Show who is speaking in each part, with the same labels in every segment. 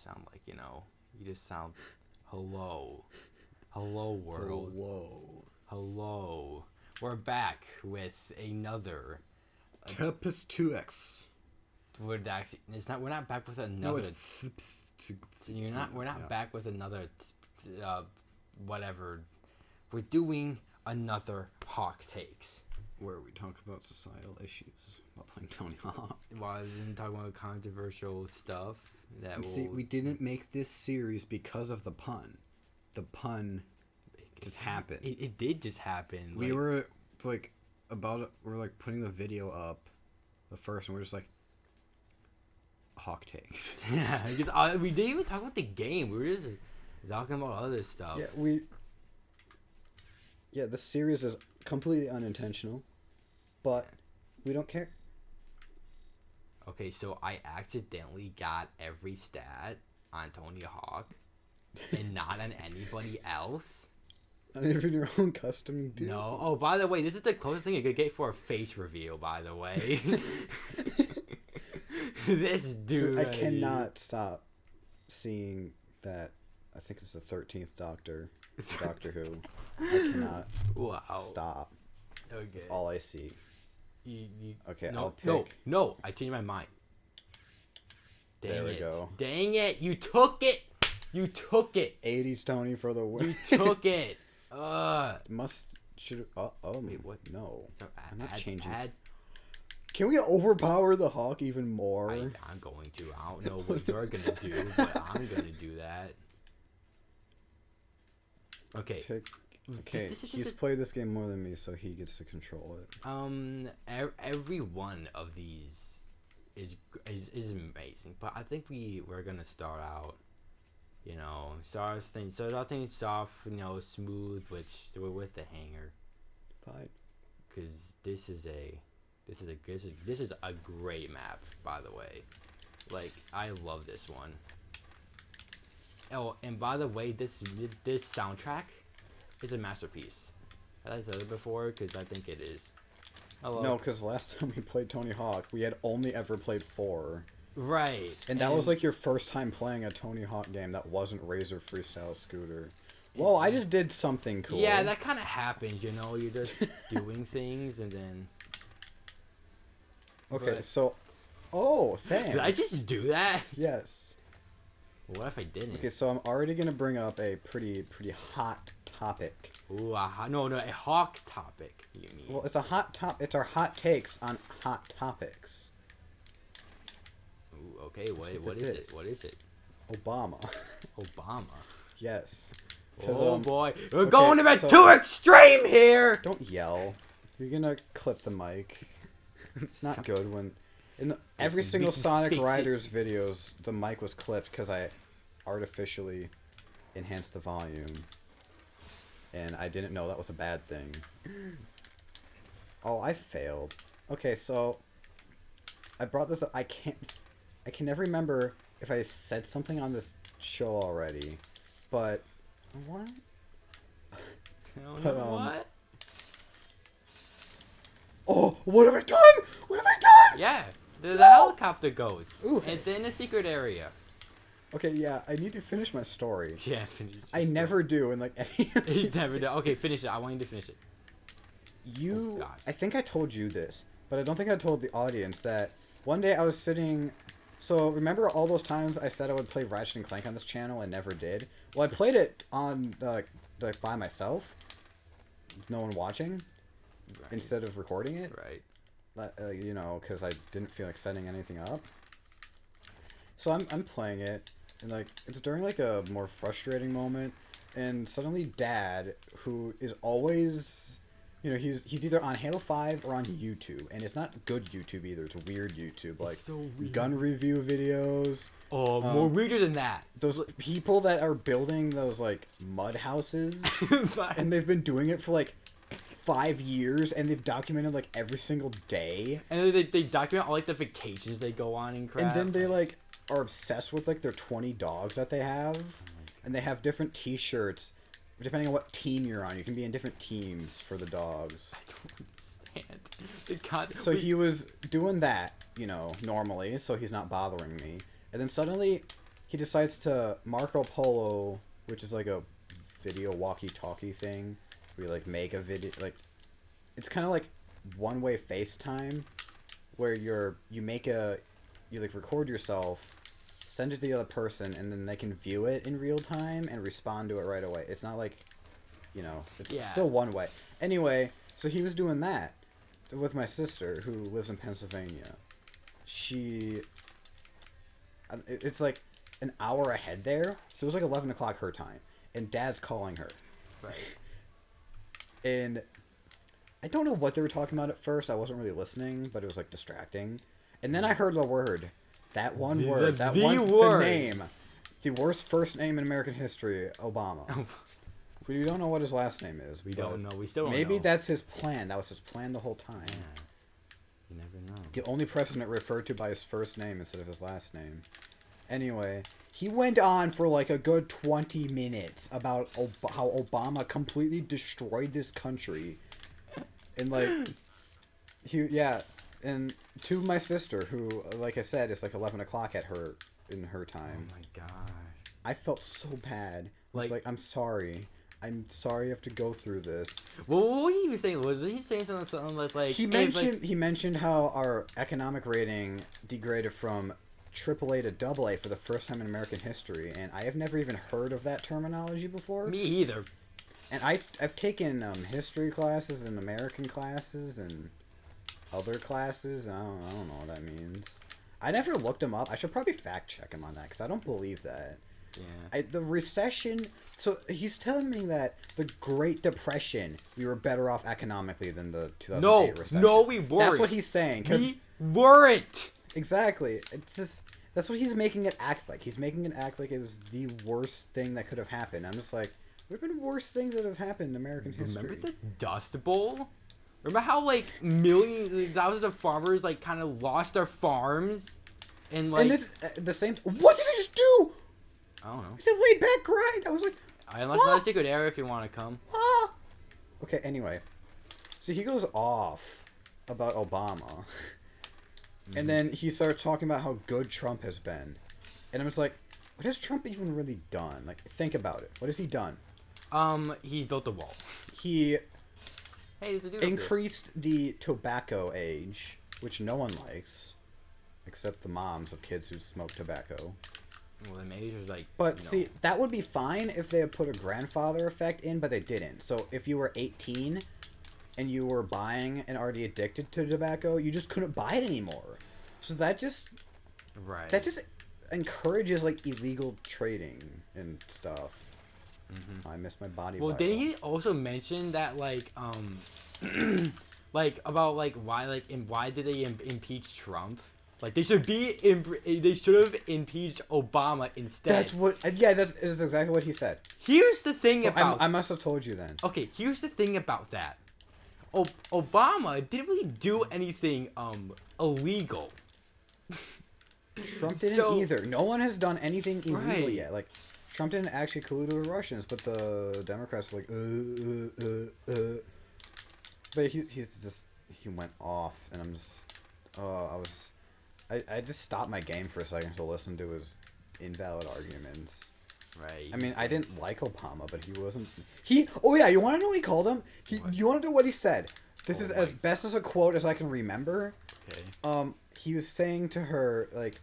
Speaker 1: just sound like, you just sound, hello. Hello, world.
Speaker 2: Hello.
Speaker 1: Hello. We're back with another.
Speaker 2: Tempest 2X.
Speaker 1: We're not back with another.
Speaker 2: No, it's
Speaker 1: We're not back with another. Whatever. We're doing another Hawk Takes.
Speaker 2: Where we talk about societal issues while playing Tony Hawk.
Speaker 1: While we're talking about controversial stuff.
Speaker 2: See, we didn't make this series because of the pun. The pun just happened.
Speaker 1: It did just happen.
Speaker 2: We were like we're putting the video up, the first, and we're just like, Hawk Takes.
Speaker 1: Yeah, because we didn't even talk about the game. We were just talking about other stuff.
Speaker 2: Yeah, this series is completely unintentional, but we don't care.
Speaker 1: Okay, so I accidentally got every stat on Tony Hawk and not on anybody else.
Speaker 2: Not even your own custom dude.
Speaker 1: No. Oh, by the way, this is the closest thing you could get for a face reveal, by the way. This dude.
Speaker 2: So I cannot stop seeing that. I think it's the 13th Doctor Who. I cannot stop.
Speaker 1: Okay.
Speaker 2: That's all I see. Okay,
Speaker 1: no,
Speaker 2: I'll pick.
Speaker 1: No, I changed my mind.
Speaker 2: There we go.
Speaker 1: Dang it, you took it.
Speaker 2: 80s Tony for the win.
Speaker 1: You took it.
Speaker 2: Wait, what? No. I'm not changing.
Speaker 1: Add.
Speaker 2: Can we overpower the Hawk even more?
Speaker 1: I'm going to. I don't know what you're going to do, but I'm going to do that. Okay.
Speaker 2: Okay, he's played this game more than me, so he gets to control it.
Speaker 1: Every one of these is amazing, but I think we're gonna start out, start out things soft, smooth, with the hanger.
Speaker 2: Fine.
Speaker 1: Because this is a great map, by the way. Like, I love this one. Oh, and by the way, this soundtrack is a masterpiece. Have I said it before? Because I think it is. Hello.
Speaker 2: No, because last time we played Tony Hawk, we had only ever played 4.
Speaker 1: Right.
Speaker 2: And that was like your first time playing a Tony Hawk game that wasn't Razor Freestyle Scooter. Whoa, I just did something cool.
Speaker 1: Yeah, that kind of happens, You're just doing things and then...
Speaker 2: Okay, so... Oh, thanks.
Speaker 1: Did I just do that?
Speaker 2: Yes.
Speaker 1: What if I didn't?
Speaker 2: Okay, so I'm already going to bring up a pretty hot topic.
Speaker 1: Ooh, a Hawk topic, you mean?
Speaker 2: Well, it's a hot It's our hot takes on hot topics.
Speaker 1: Ooh, okay, what is it? What is it?
Speaker 2: Obama.
Speaker 1: Obama?
Speaker 2: Yes.
Speaker 1: Oh boy, we're going a bit too extreme here!
Speaker 2: Don't yell. You're going to clip the mic. It's not good when... In every single Sonic Riders videos, the mic was clipped because I artificially enhanced the volume. And I didn't know that was a bad thing. Oh, I failed. Okay, so I brought this up. I can never remember if I said something on this show already. But what?
Speaker 1: What?
Speaker 2: Oh, what have I done? What have I done?
Speaker 1: Yeah. The helicopter goes.
Speaker 2: Ooh.
Speaker 1: It's in the secret area.
Speaker 2: Okay, yeah, I need to finish my story.
Speaker 1: Yeah, finish.
Speaker 2: I never do in like any of
Speaker 1: You
Speaker 2: these
Speaker 1: never do. Okay, finish it. I want you to finish it.
Speaker 2: I think I told you this, but I don't think I told the audience that one day I was sitting... So, remember all those times I said I would play Ratchet and Clank on this channel and never did? Well, I played it on, by myself. No one watching.
Speaker 1: Right.
Speaker 2: Instead of recording it.
Speaker 1: Right.
Speaker 2: Because I didn't feel like setting anything up. So I'm playing it, and it's during a more frustrating moment, and suddenly Dad, who is always, he's either on Halo 5 or on YouTube, and it's not good YouTube either. It's weird YouTube,
Speaker 1: so weird.
Speaker 2: Gun review videos.
Speaker 1: Oh, more weirder than that.
Speaker 2: Those people that are building those mud houses, and they've been doing it for 5 years, and they've documented every single day.
Speaker 1: And they document all the vacations they go on and crap.
Speaker 2: And then they are obsessed with their 20 dogs that they have, and they have different T-shirts depending on what team you're on. You can be in different teams for the dogs.
Speaker 1: I don't understand.
Speaker 2: So he was doing that, normally, so he's not bothering me. And then suddenly he decides to Marco Polo, which is like a video walkie-talkie thing. We like make a video, like it's kind of like one-way FaceTime, where you like record yourself, send it to the other person, and then they can view it in real time and respond to it right away. It's not like, it's still one way. Anyway, so he was doing that with my sister who lives in Pennsylvania. It's like an hour ahead there, so it was like 11 o'clock her time, and Dad's calling her.
Speaker 1: Right.
Speaker 2: And I don't know what they were talking about at first. I wasn't really listening, but it was like distracting. And then I heard the word. That one word. The name. The worst first name in American history, Obama. We don't know what his last name is.
Speaker 1: We don't know. We still don't know.
Speaker 2: Maybe that's his plan. That was his plan the whole time.
Speaker 1: Yeah. You never know.
Speaker 2: The only president referred to by his first name instead of his last name. Anyway, he went on for like a good 20 minutes about how Obama completely destroyed this country. And like, and to my sister, who, like I said, it's like 11 o'clock in her time.
Speaker 1: Oh my gosh.
Speaker 2: I felt so bad. I was like, I'm sorry you have to go through this.
Speaker 1: Well, what he was saying, was he saying something like
Speaker 2: he mentioned how our economic rating degraded from AAA to AA for the first time in American history, and I have never even heard of that terminology before.
Speaker 1: Me either.
Speaker 2: And I've taken history classes and American classes and other classes, and I don't know what that means. I never looked him up. I should probably fact check him on that, because I don't believe that.
Speaker 1: Yeah.
Speaker 2: The recession... So he's telling me that the Great Depression, we were better off economically than the 2008 recession.
Speaker 1: No, we weren't.
Speaker 2: That's what he's saying.
Speaker 1: We weren't.
Speaker 2: Exactly. It's just... That's what he's making it act like. He's making it act like it was the worst thing that could have happened. I'm just like, there have been worse things that have happened in American history.
Speaker 1: Remember the Dust Bowl? Remember how, like, millions, thousands of farmers, like, kind of lost their farms? And, like...
Speaker 2: And this, the same... What did I just do?
Speaker 1: I don't know.
Speaker 2: It's a laid back grind. I was like...
Speaker 1: I unlocked another secret area if you want to come.
Speaker 2: Okay, anyway. So he goes off about Obama. And then he starts talking about how good Trump has been. And I'm just like, what has Trump even really done? Like, think about it. What has he done?
Speaker 1: He built a wall.
Speaker 2: He
Speaker 1: there's a dude
Speaker 2: increased the tobacco age, which no one likes, except the moms of kids who smoke tobacco.
Speaker 1: Well, the major's like...
Speaker 2: But, see, that would be fine if they had put a grandfather effect in, but they didn't. So, if you were 18 and you were buying and already addicted to tobacco, you just couldn't buy it anymore. So, that just...
Speaker 1: Right.
Speaker 2: That just encourages, like, illegal trading and stuff. Mm-hmm. I miss my body.
Speaker 1: Well, didn't he also mention that, like, like, about, like, why did they impeach Trump? Like, they should have impeached Obama instead.
Speaker 2: That's what... Yeah, that's exactly what he said.
Speaker 1: Here's the thing about...
Speaker 2: I must have told you then.
Speaker 1: Okay, here's the thing about that. Obama didn't really do anything, illegal.
Speaker 2: Trump didn't either. No one has done anything illegal yet. Like, Trump didn't actually collude with the Russians, but the Democrats were like, But he went off, and I'm just... I just stopped my game for a second to listen to his invalid arguments.
Speaker 1: Right.
Speaker 2: I mean, I didn't like Obama, but he wasn't... Oh, yeah, you want to know what he called him? You want to know what he said? This is as best as a quote as I can remember.
Speaker 1: Okay.
Speaker 2: He was saying to her, like,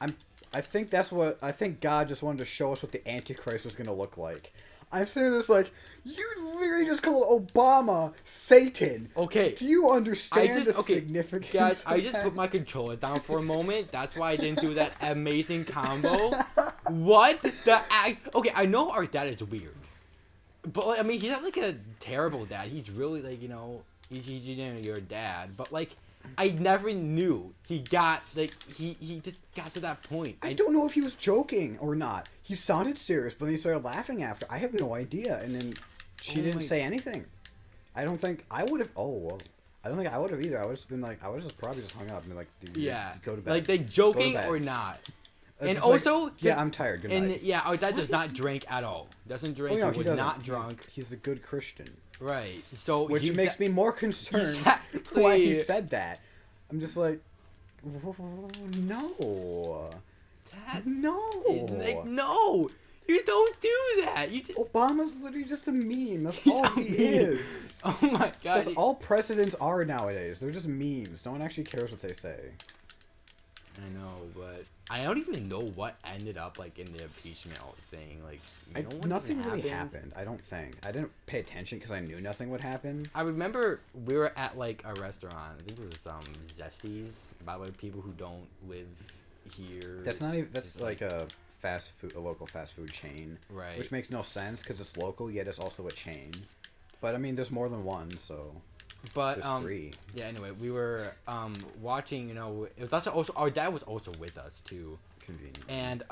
Speaker 2: I think God just wanted to show us what the Antichrist was going to look like. I'm saying this like, you literally just called Obama Satan.
Speaker 1: Okay.
Speaker 2: Do you understand the significance
Speaker 1: guys,
Speaker 2: of
Speaker 1: I just
Speaker 2: that?
Speaker 1: put my controller down for a moment. That's why I didn't do that amazing combo. What? Okay, I know our dad is weird. But, like, I mean, he's not, like, a terrible dad. He's really, like, he's your dad. But, like, I never knew he got, like, he just got to that point.
Speaker 2: I don't know if he was joking or not. He sounded serious, but then he started laughing after. I have no idea. And then she didn't say anything. I don't think I would have. Oh, well. I don't think I would have either. I would have been like, I would have just probably just hung up and been like, dude, go to bed.
Speaker 1: Like, they joking or not. And
Speaker 2: just
Speaker 1: also...
Speaker 2: Like, yeah, I'm tired. Good night.
Speaker 1: And, yeah, our dad does not drink at all. Doesn't drink.
Speaker 2: Oh, no,
Speaker 1: he was not drunk.
Speaker 2: He's a good Christian.
Speaker 1: Right. So
Speaker 2: which makes me more concerned why he said that. I'm just like, no.
Speaker 1: that?
Speaker 2: No.
Speaker 1: Like, no, you don't do that. You just.
Speaker 2: Obama's literally just a meme. That's all he is.
Speaker 1: Oh my god.
Speaker 2: That's all presidents are nowadays. They're just memes. No one actually cares what they say.
Speaker 1: I know, but I don't even know what ended up like in the impeachment thing. Like, you know what
Speaker 2: nothing
Speaker 1: even
Speaker 2: really happened. I don't think. I didn't pay attention because I knew nothing would happen.
Speaker 1: I remember we were at like a restaurant. I think it was Zesties. By the way, people who don't live here.
Speaker 2: That's not even. That's like a local fast food chain.
Speaker 1: Right.
Speaker 2: Which makes no sense because it's local, yet it's also a chain. But I mean, there's more than one, so.
Speaker 1: But
Speaker 2: there's 3.
Speaker 1: Yeah. Anyway, we were watching. You know, it was also our dad was also with us too.
Speaker 2: Convenient.
Speaker 1: And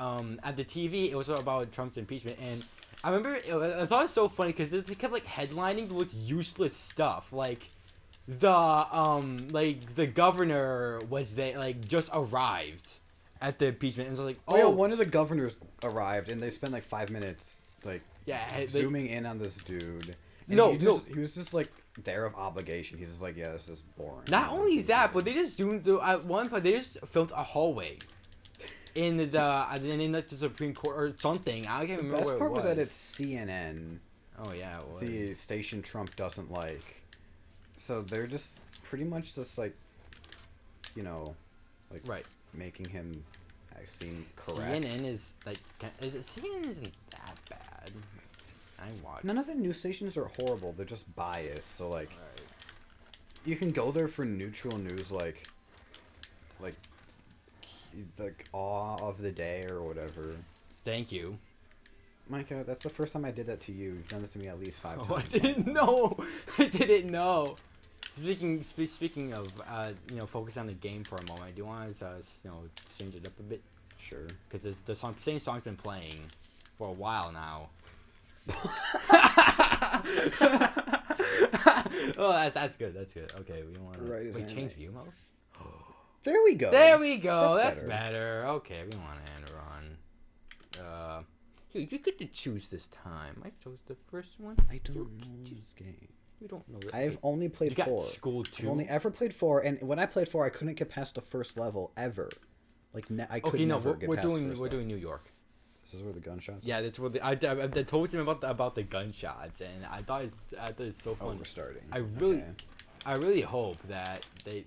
Speaker 1: at the TV, it was about Trump's impeachment, and I remember I thought it was so funny because they kept like headlining the most useless stuff, like the governor was there, like just arrived at the impeachment, and it was like,
Speaker 2: oh yeah, one of the governors arrived, and they spent like 5 minutes like zooming in on this dude. And he was just like there of obligation. He's just like, yeah, this is boring.
Speaker 1: Not only that, but they just zoomed through at one point. They just filmed a hallway in the Supreme Court or something. I can't remember.
Speaker 2: The best
Speaker 1: where
Speaker 2: part
Speaker 1: it
Speaker 2: was that it's CNN.
Speaker 1: Oh yeah, it was.
Speaker 2: The station Trump doesn't like. So they're just pretty much just like, you know, like making him seem correct.
Speaker 1: CNN is like CNN isn't that bad. I watch.
Speaker 2: None of the news stations are horrible. They're just biased. So like, you can go there for neutral news, like awe of the day or whatever.
Speaker 1: Thank you.
Speaker 2: Micah, that's the first time I did that to you. You've done this to me at least 5 times.
Speaker 1: I didn't know. I didn't know. Speaking of, you know, focus on the game for a moment. Do you want to, you know, change it up a bit?
Speaker 2: Sure.
Speaker 1: Because the same song's been playing for a while now. Oh, that's good. That's good. Okay, we want to change view mode.
Speaker 2: There we go.
Speaker 1: There we go. That's better. Okay, we want to end run. You get to choose this time. I chose the first one.
Speaker 2: I don't know this game.
Speaker 1: You don't know that.
Speaker 2: I've only played 4.
Speaker 1: Skool 2.
Speaker 2: I've only ever played 4, and when I played 4, I couldn't get past the first level ever. Like I could never get past the first level.
Speaker 1: We're doing New York.
Speaker 2: This is where the gunshots.
Speaker 1: Yeah, that's where I told him about the gunshots, and I thought it's so funny.
Speaker 2: Oh, we're starting.
Speaker 1: I really hope that they.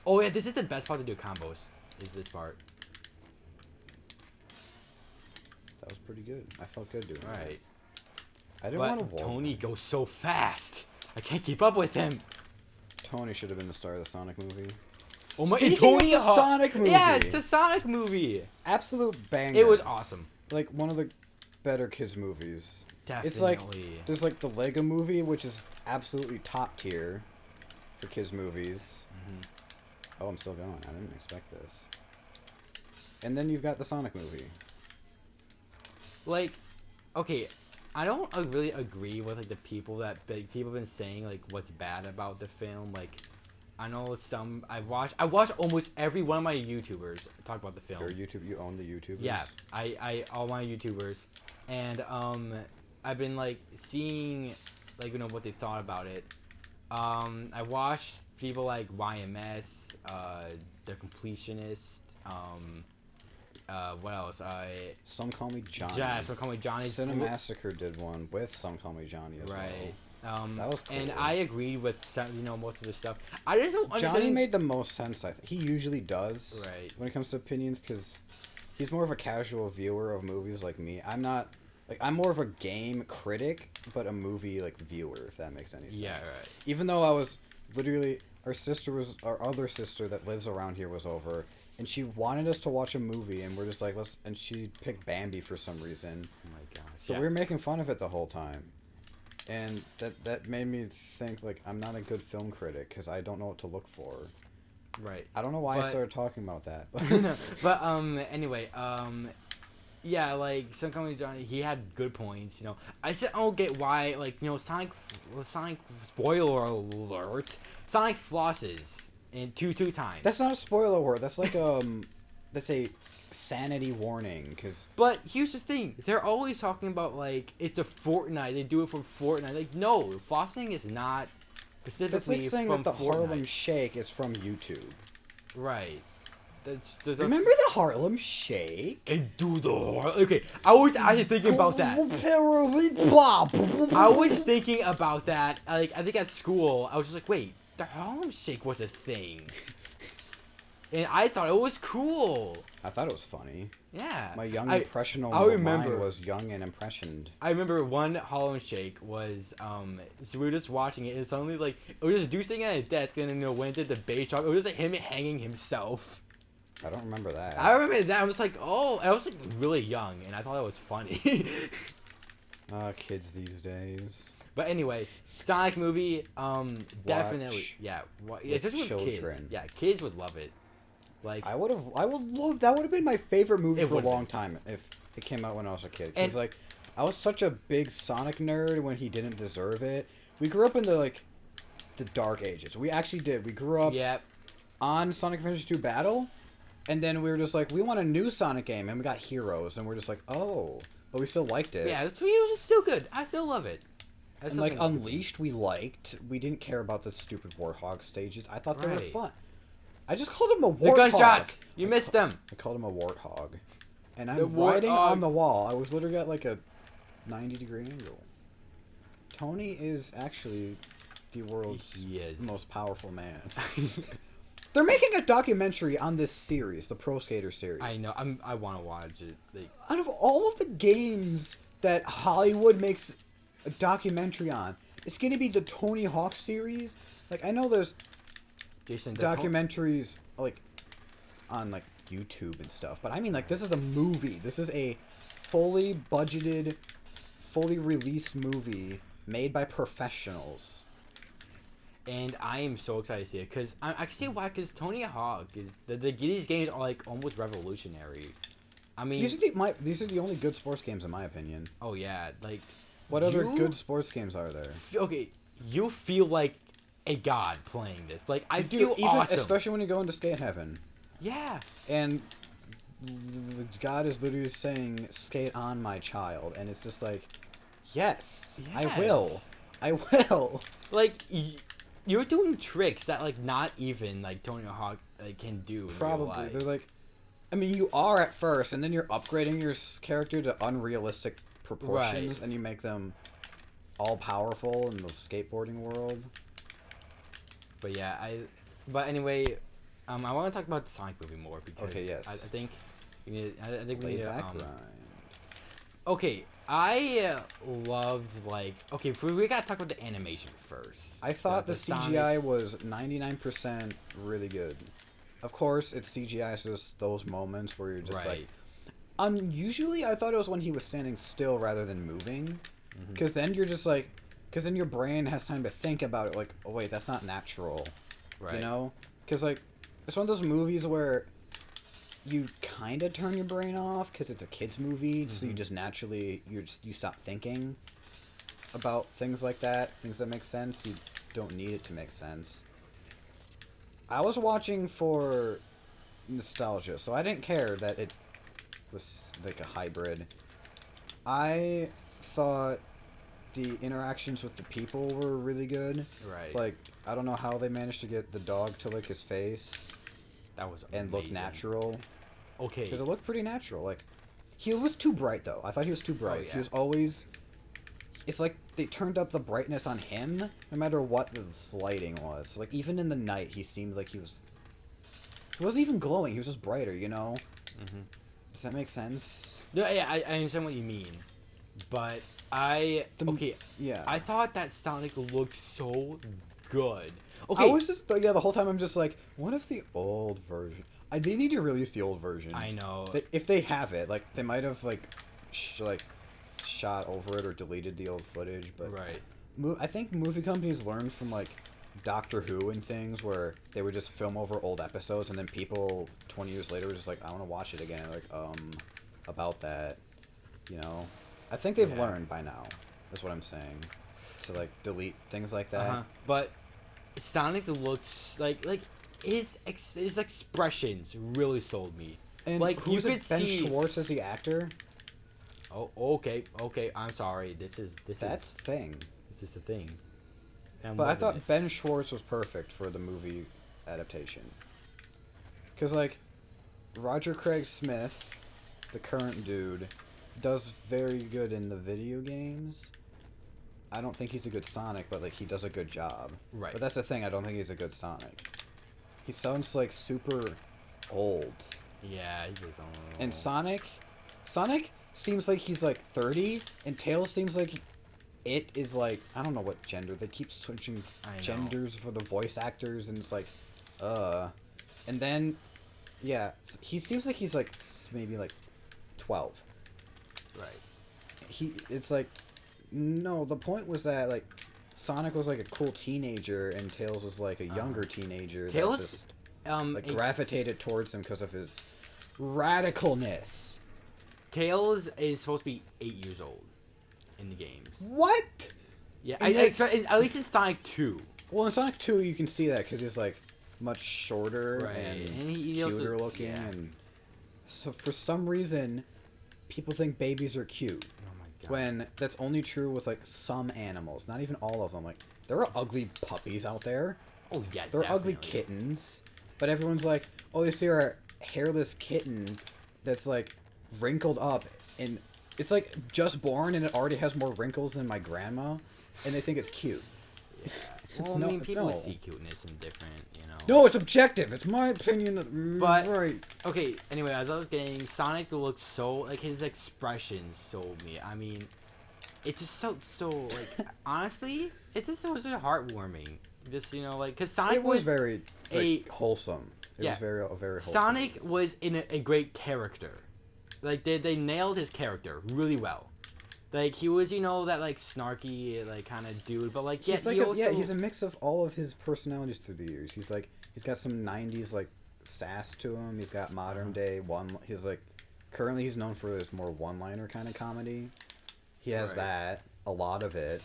Speaker 1: Oh yeah, this is the best part to do combos. Is this part?
Speaker 2: That was pretty good. I felt good doing it.
Speaker 1: Right.
Speaker 2: I didn't want to walk.
Speaker 1: Tony goes so fast. I can't keep up with him.
Speaker 2: Tony should have been the star of the Sonic movie.
Speaker 1: Oh my!
Speaker 2: Speaking of the Sonic movie.
Speaker 1: Yeah, it's the Sonic movie.
Speaker 2: Absolute banger.
Speaker 1: It was awesome.
Speaker 2: Like one of the better kids movies.
Speaker 1: Definitely.
Speaker 2: It's like there's like the Lego movie, which is absolutely top tier for kids movies.
Speaker 1: Mm-hmm.
Speaker 2: Oh, I'm still going. I didn't expect this. And then you've got the Sonic movie.
Speaker 1: Like, okay, I don't really agree with like the people that people have been saying like what's bad about the film. Like, I know some I watched almost every one of my YouTubers talk about the film.
Speaker 2: You own the YouTubers?
Speaker 1: Yeah, I all my YouTubers, and I've been like seeing like what they thought about it. I watched people like YMS, The Completionist, what else?
Speaker 2: Some Call Me Johnny.
Speaker 1: Yeah, Some Call Me Johnny.
Speaker 2: Cinemassacre did one with Some Call Me Johnny as well. That was cool.
Speaker 1: And I agree with most of the stuff. I just don't understand.
Speaker 2: Johnny made the most sense. I think he usually does.
Speaker 1: Right.
Speaker 2: When it comes to opinions, because he's more of a casual viewer of movies like me. I'm not. Like, I'm more of a game critic, but a movie like viewer, if that makes any sense.
Speaker 1: Yeah, right.
Speaker 2: Even though I was literally our other sister that lives around here was over, and she wanted us to watch a movie, and we're just like, and she picked Bambi for some reason.
Speaker 1: Oh my gosh.
Speaker 2: So we were making fun of it the whole time. And that made me think, like, I'm not a good film critic, because I don't know what to look for.
Speaker 1: Right.
Speaker 2: I don't know why I started talking about that.
Speaker 1: But, anyway, yeah, like, Some Call Me Johnny, he had good points, I said, I don't get why, like, Sonic, spoiler alert, Sonic flosses in two times.
Speaker 2: That's not a spoiler word. That's like, that's a sanity warning, because...
Speaker 1: But here's the thing. They're always talking about, like, it's a Fortnite. They do it for Fortnite. Like, no, flossing is not specifically
Speaker 2: That's like saying
Speaker 1: from
Speaker 2: that the
Speaker 1: Fortnite.
Speaker 2: Harlem Shake is from YouTube.
Speaker 1: Right. That's
Speaker 2: Remember the Harlem Shake?
Speaker 1: And do the okay. I was actually thinking about that. I was thinking about that. Like I think at school, I was just like, wait, the Harlem Shake was a thing, and I thought it was cool.
Speaker 2: I thought it was funny.
Speaker 1: Yeah.
Speaker 2: My young
Speaker 1: I
Speaker 2: impressionable
Speaker 1: remember.
Speaker 2: mind was young and impressioned.
Speaker 1: I remember one Harlem Shake was so we were just watching it, and suddenly like it was just dude sitting at a desk, and then when it did the bass drop, it was like him hanging himself.
Speaker 2: I don't remember that.
Speaker 1: I remember that. I was like, oh, I was like really young, and I thought it was funny.
Speaker 2: Kids these days.
Speaker 1: But anyway, Sonic movie, definitely,
Speaker 2: Watch
Speaker 1: yeah,
Speaker 2: with
Speaker 1: especially with kids.
Speaker 2: children.
Speaker 1: Yeah, kids would love it. Like,
Speaker 2: I would love that. Would have been my favorite movie
Speaker 1: It
Speaker 2: for a
Speaker 1: would've
Speaker 2: long
Speaker 1: been.
Speaker 2: time if it came out when I was a kid.
Speaker 1: And-
Speaker 2: Because like, I was such a big Sonic nerd when he didn't deserve it. We grew up in the dark ages. We actually did. We grew up
Speaker 1: yeah,
Speaker 2: on Sonic Adventure 2 Battle, and then we were just like, we want a new Sonic game, and we got Heroes, and we're just like, oh, but we still liked it.
Speaker 1: yeah, it was still good. I still love it. I
Speaker 2: And
Speaker 1: still
Speaker 2: like
Speaker 1: think it's good.
Speaker 2: Unleashed, we liked. We didn't care about the stupid Warthog stages. I thought they were
Speaker 1: Right.
Speaker 2: fun. I just called him a
Speaker 1: The
Speaker 2: Warthog.
Speaker 1: gunshots, you missed them.
Speaker 2: I called him a Warthog. And
Speaker 1: The
Speaker 2: I'm riding
Speaker 1: Warthog.
Speaker 2: on the wall. I was literally at like a 90-degree angle. Tony is actually the world's
Speaker 1: He is.
Speaker 2: most powerful man. They're making a documentary on this series, the Pro Skater series.
Speaker 1: I know. I want to watch it. Like,
Speaker 2: Out of all of the games that Hollywood makes a documentary on, it's going to be the Tony Hawk series. Like, I know there's
Speaker 1: Jason,
Speaker 2: documentaries like on like YouTube and stuff, but I mean like this is a movie. This is a fully budgeted, fully released movie made by professionals.
Speaker 1: and I am so excited to see it because I can see why. Because Tony Hawk is these games are like almost revolutionary. I mean,
Speaker 2: These are the only good sports games in my opinion.
Speaker 1: oh yeah, like
Speaker 2: What other
Speaker 1: You-
Speaker 2: good sports games are there?
Speaker 1: okay, you feel like a god playing this. Like I
Speaker 2: Dude,
Speaker 1: feel
Speaker 2: even
Speaker 1: awesome.
Speaker 2: especially when you go into skate heaven,
Speaker 1: Yeah,
Speaker 2: and the God is literally saying, "Skate on, my child," and it's just like, yes. I will. I will.
Speaker 1: like you're doing tricks that like not even like Tony Hawk can do. In real
Speaker 2: Probably.
Speaker 1: life.
Speaker 2: They're like, I mean, you are at first, and then you're upgrading your character to unrealistic proportions,
Speaker 1: Right.
Speaker 2: and you make them all powerful in the skateboarding world.
Speaker 1: But yeah, But anyway, I want to talk about the Sonic movie more because
Speaker 2: Okay, yes.
Speaker 1: I think we need. I think we
Speaker 2: Lay
Speaker 1: need to.
Speaker 2: back grind.
Speaker 1: Okay, I loved like. Okay, we gotta talk about the animation first.
Speaker 2: I thought the
Speaker 1: Sonic-
Speaker 2: CGI was 99% really good. Of course, it's CGI, so just those moments where you're just
Speaker 1: right.
Speaker 2: like. Usually I thought it was when he was standing still rather than moving, because then you're just like, because then your brain has time to think about it. Like, oh wait, that's not natural.
Speaker 1: Right.
Speaker 2: You know, because like it's one of those movies where you kind of turn your brain off because it's a kids movie, so you just naturally you stop thinking about things like that, things that make sense. You don't need it to make sense. I was watching for nostalgia, so I didn't care that it was like a hybrid. I thought the interactions with the people were really good.
Speaker 1: Right.
Speaker 2: Like, I don't know how they managed to get the dog to lick his face
Speaker 1: that was
Speaker 2: and look
Speaker 1: amazing.
Speaker 2: natural.
Speaker 1: Okay.
Speaker 2: Because it looked pretty natural. Like, he was too bright, though. I thought he was too bright.
Speaker 1: yeah.
Speaker 2: He was always... It's like they turned up the brightness on him, no matter what the lighting was. Like, even in the night, he seemed like he was... He wasn't even glowing. He was just brighter, you know? Does that make sense?
Speaker 1: No, yeah, I understand what you mean, but I thought that Sonic looked so good. Okay,
Speaker 2: I was just... Yeah, the whole time I'm just like, what if the old version... They need to release the old version.
Speaker 1: I know.
Speaker 2: If they have it, like, they might have, like, shot over it or deleted the old footage, but...
Speaker 1: Right.
Speaker 2: I think movie companies learned from, like, Doctor Who and things where they would just film over old episodes and then people 20 years later were just like, I want to watch it again. Like, about that, you know? I think they've learned by now, is what I'm saying. To, like, delete things like that.
Speaker 1: But Sonic looks like his expressions really sold me.
Speaker 2: And
Speaker 1: like
Speaker 2: who's
Speaker 1: you
Speaker 2: it?
Speaker 1: could
Speaker 2: Ben
Speaker 1: see.
Speaker 2: Schwartz as the actor?
Speaker 1: Oh, okay. I'm sorry. This is
Speaker 2: the thing.
Speaker 1: This is the thing. I'm
Speaker 2: But I
Speaker 1: loving
Speaker 2: thought
Speaker 1: it.
Speaker 2: Ben Schwartz was perfect for the movie adaptation. Because, like, Roger Craig Smith, the current dude, does very good in the video games. I don't think he's a good Sonic, but like he does a good job.
Speaker 1: Right.
Speaker 2: But that's the thing. I don't think he's a good Sonic. He sounds like super old.
Speaker 1: Yeah, he does.
Speaker 2: And Sonic seems like he's like 30, and Tails seems like it is like, I don't know what gender. They keep switching genders for the voice actors, and it's like, and then, yeah, he seems like he's like maybe like 12.
Speaker 1: Right.
Speaker 2: It's like, no, the point was that like Sonic was like a cool teenager, and Tails was like a younger teenager.
Speaker 1: Tails,
Speaker 2: that just, like gravitated towards him because of his radicalness.
Speaker 1: Tails is supposed to be 8 years old in the games.
Speaker 2: What?
Speaker 1: Yeah, I expect at least in Sonic 2.
Speaker 2: Well, in Sonic 2, you can see that because he's like much shorter and
Speaker 1: he
Speaker 2: cuter
Speaker 1: also,
Speaker 2: looking,
Speaker 1: yeah.
Speaker 2: and so for some reason, people think babies are cute.
Speaker 1: Oh my god.
Speaker 2: When that's only true with like some animals, not even all of them. Like there are ugly puppies out there.
Speaker 1: Oh yeah,
Speaker 2: there are ugly kittens, but everyone's like, oh, they see our hairless kitten that's like wrinkled up, and it's like just born and it already has more wrinkles than my grandma, and they think it's cute.
Speaker 1: Yeah. Well, I mean, people see cuteness in different, you know.
Speaker 2: No, it's objective. It's my opinion that.
Speaker 1: But
Speaker 2: right.
Speaker 1: Okay. Anyway, as I was getting, Sonic looks so like his expressions sold me. I mean, it just so like honestly, it just was heartwarming. Just like because Sonic
Speaker 2: was very wholesome. It was very wholesome.
Speaker 1: Sonic was in a great character. Like they nailed his character really well. Like he was, that like snarky like kind of dude, but like
Speaker 2: he's he's a mix of all of his personalities through the years. He's got some '90s like sass to him. He's got modern day currently he's known for his more one-liner kind of comedy. He has that, a lot of it.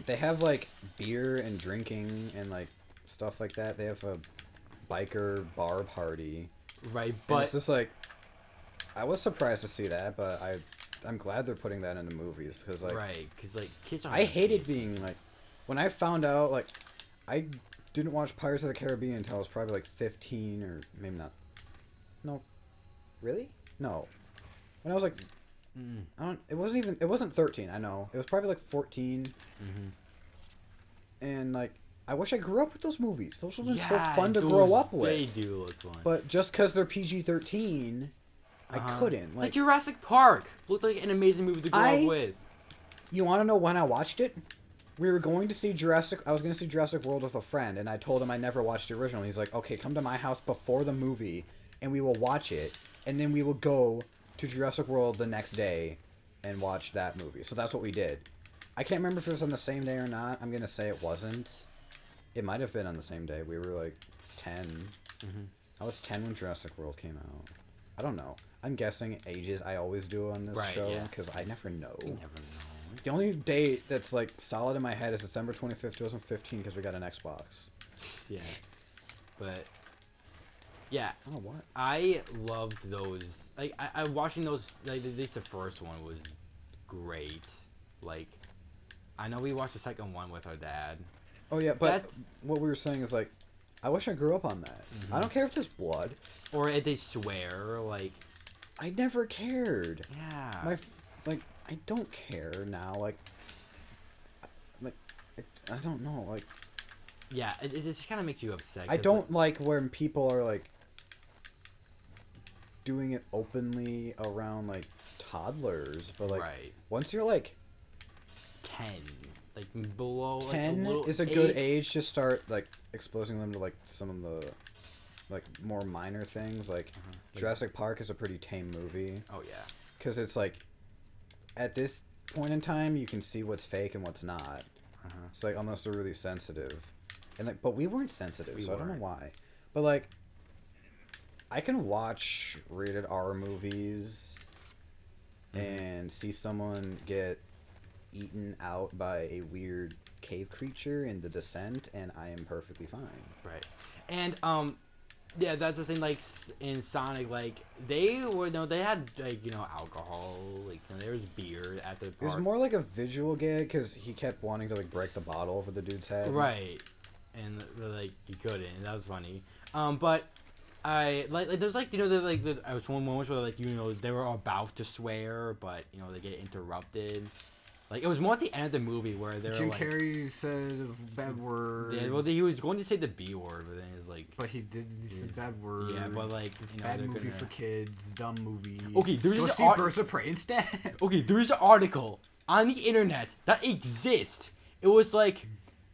Speaker 2: They have like beer and drinking and like stuff like that. They have a biker bar party.
Speaker 1: Right,
Speaker 2: but and it's just like I was surprised to see that, but I'm glad they're putting that into movies because
Speaker 1: kids don't.
Speaker 2: I hated being like when I found out like I didn't watch Pirates of the Caribbean until I was probably like 15 or maybe not. No, really? No, when I was like it wasn't 13. I know it was probably like 14. And like I wish I grew up with those movies. Those would have been so fun to grow up with.
Speaker 1: They do look fun.
Speaker 2: But just because they're PG-13. I couldn't.
Speaker 1: Like Jurassic Park looked like an amazing movie to grow up with.
Speaker 2: You want to know when I watched it? We were going to see I was going to see Jurassic World with a friend, and I told him I never watched the original. He's like, okay, come to my house before the movie, and we will watch it, and then we will go to Jurassic World the next day and watch that movie. So that's what we did. I can't remember if it was on the same day or not. I'm going to say it wasn't. It might have been on the same day. We were like 10. I was 10 when Jurassic World came out. I don't know. I'm guessing ages. I always do on this show because I never know.
Speaker 1: You never know.
Speaker 2: The only date that's like solid in my head is December 25th, 2015 because we got an Xbox.
Speaker 1: Yeah. But yeah.
Speaker 2: Oh, what?
Speaker 1: I loved those. Like I watching those. Like at least the first one was great. Like I know we watched the second one with our dad.
Speaker 2: Oh yeah, but what we were saying is like I wish I grew up on that. I don't care if there's blood
Speaker 1: or if they swear. Like
Speaker 2: I never cared.
Speaker 1: Yeah.
Speaker 2: I don't care now. Like I don't know. Like.
Speaker 1: Yeah, it just kind of makes you upset.
Speaker 2: I don't like when people are like doing it openly around like toddlers, but like once you're like
Speaker 1: 10, like below
Speaker 2: 10
Speaker 1: like
Speaker 2: is a good age to start like exposing them to like some of the like more minor things. Like Jurassic Park is a pretty tame movie.
Speaker 1: Oh yeah,
Speaker 2: because it's like at this point in time you can see what's fake and what's not. It's like unless they're really sensitive, and like but we weren't sensitive, I don't know why. But like I can watch rated R movies and see someone get eaten out by a weird cave creature in The Descent, and I am perfectly fine.
Speaker 1: Right. And yeah, that's the thing. Like in Sonic, like they had like alcohol, like there was beer at the park.
Speaker 2: It was more like a visual gag because he kept wanting to like break the bottle over the dude's head.
Speaker 1: Right. And like he couldn't, and that was funny. But I like there's like I was one moments where they were about to swear but they get interrupted. Like it was more at the end of the movie where they're
Speaker 2: Jim
Speaker 1: like
Speaker 2: Carrey said a bad word.
Speaker 1: yeah, well he was going to say the B word but then he was like
Speaker 2: But he said bad word.
Speaker 1: yeah, but like
Speaker 2: it's a bad movie for kids, dumb movie.
Speaker 1: Okay, there's
Speaker 2: Go
Speaker 1: this
Speaker 2: see Birds of Prey instead.
Speaker 1: Okay, there's an article on the internet that exists. It was like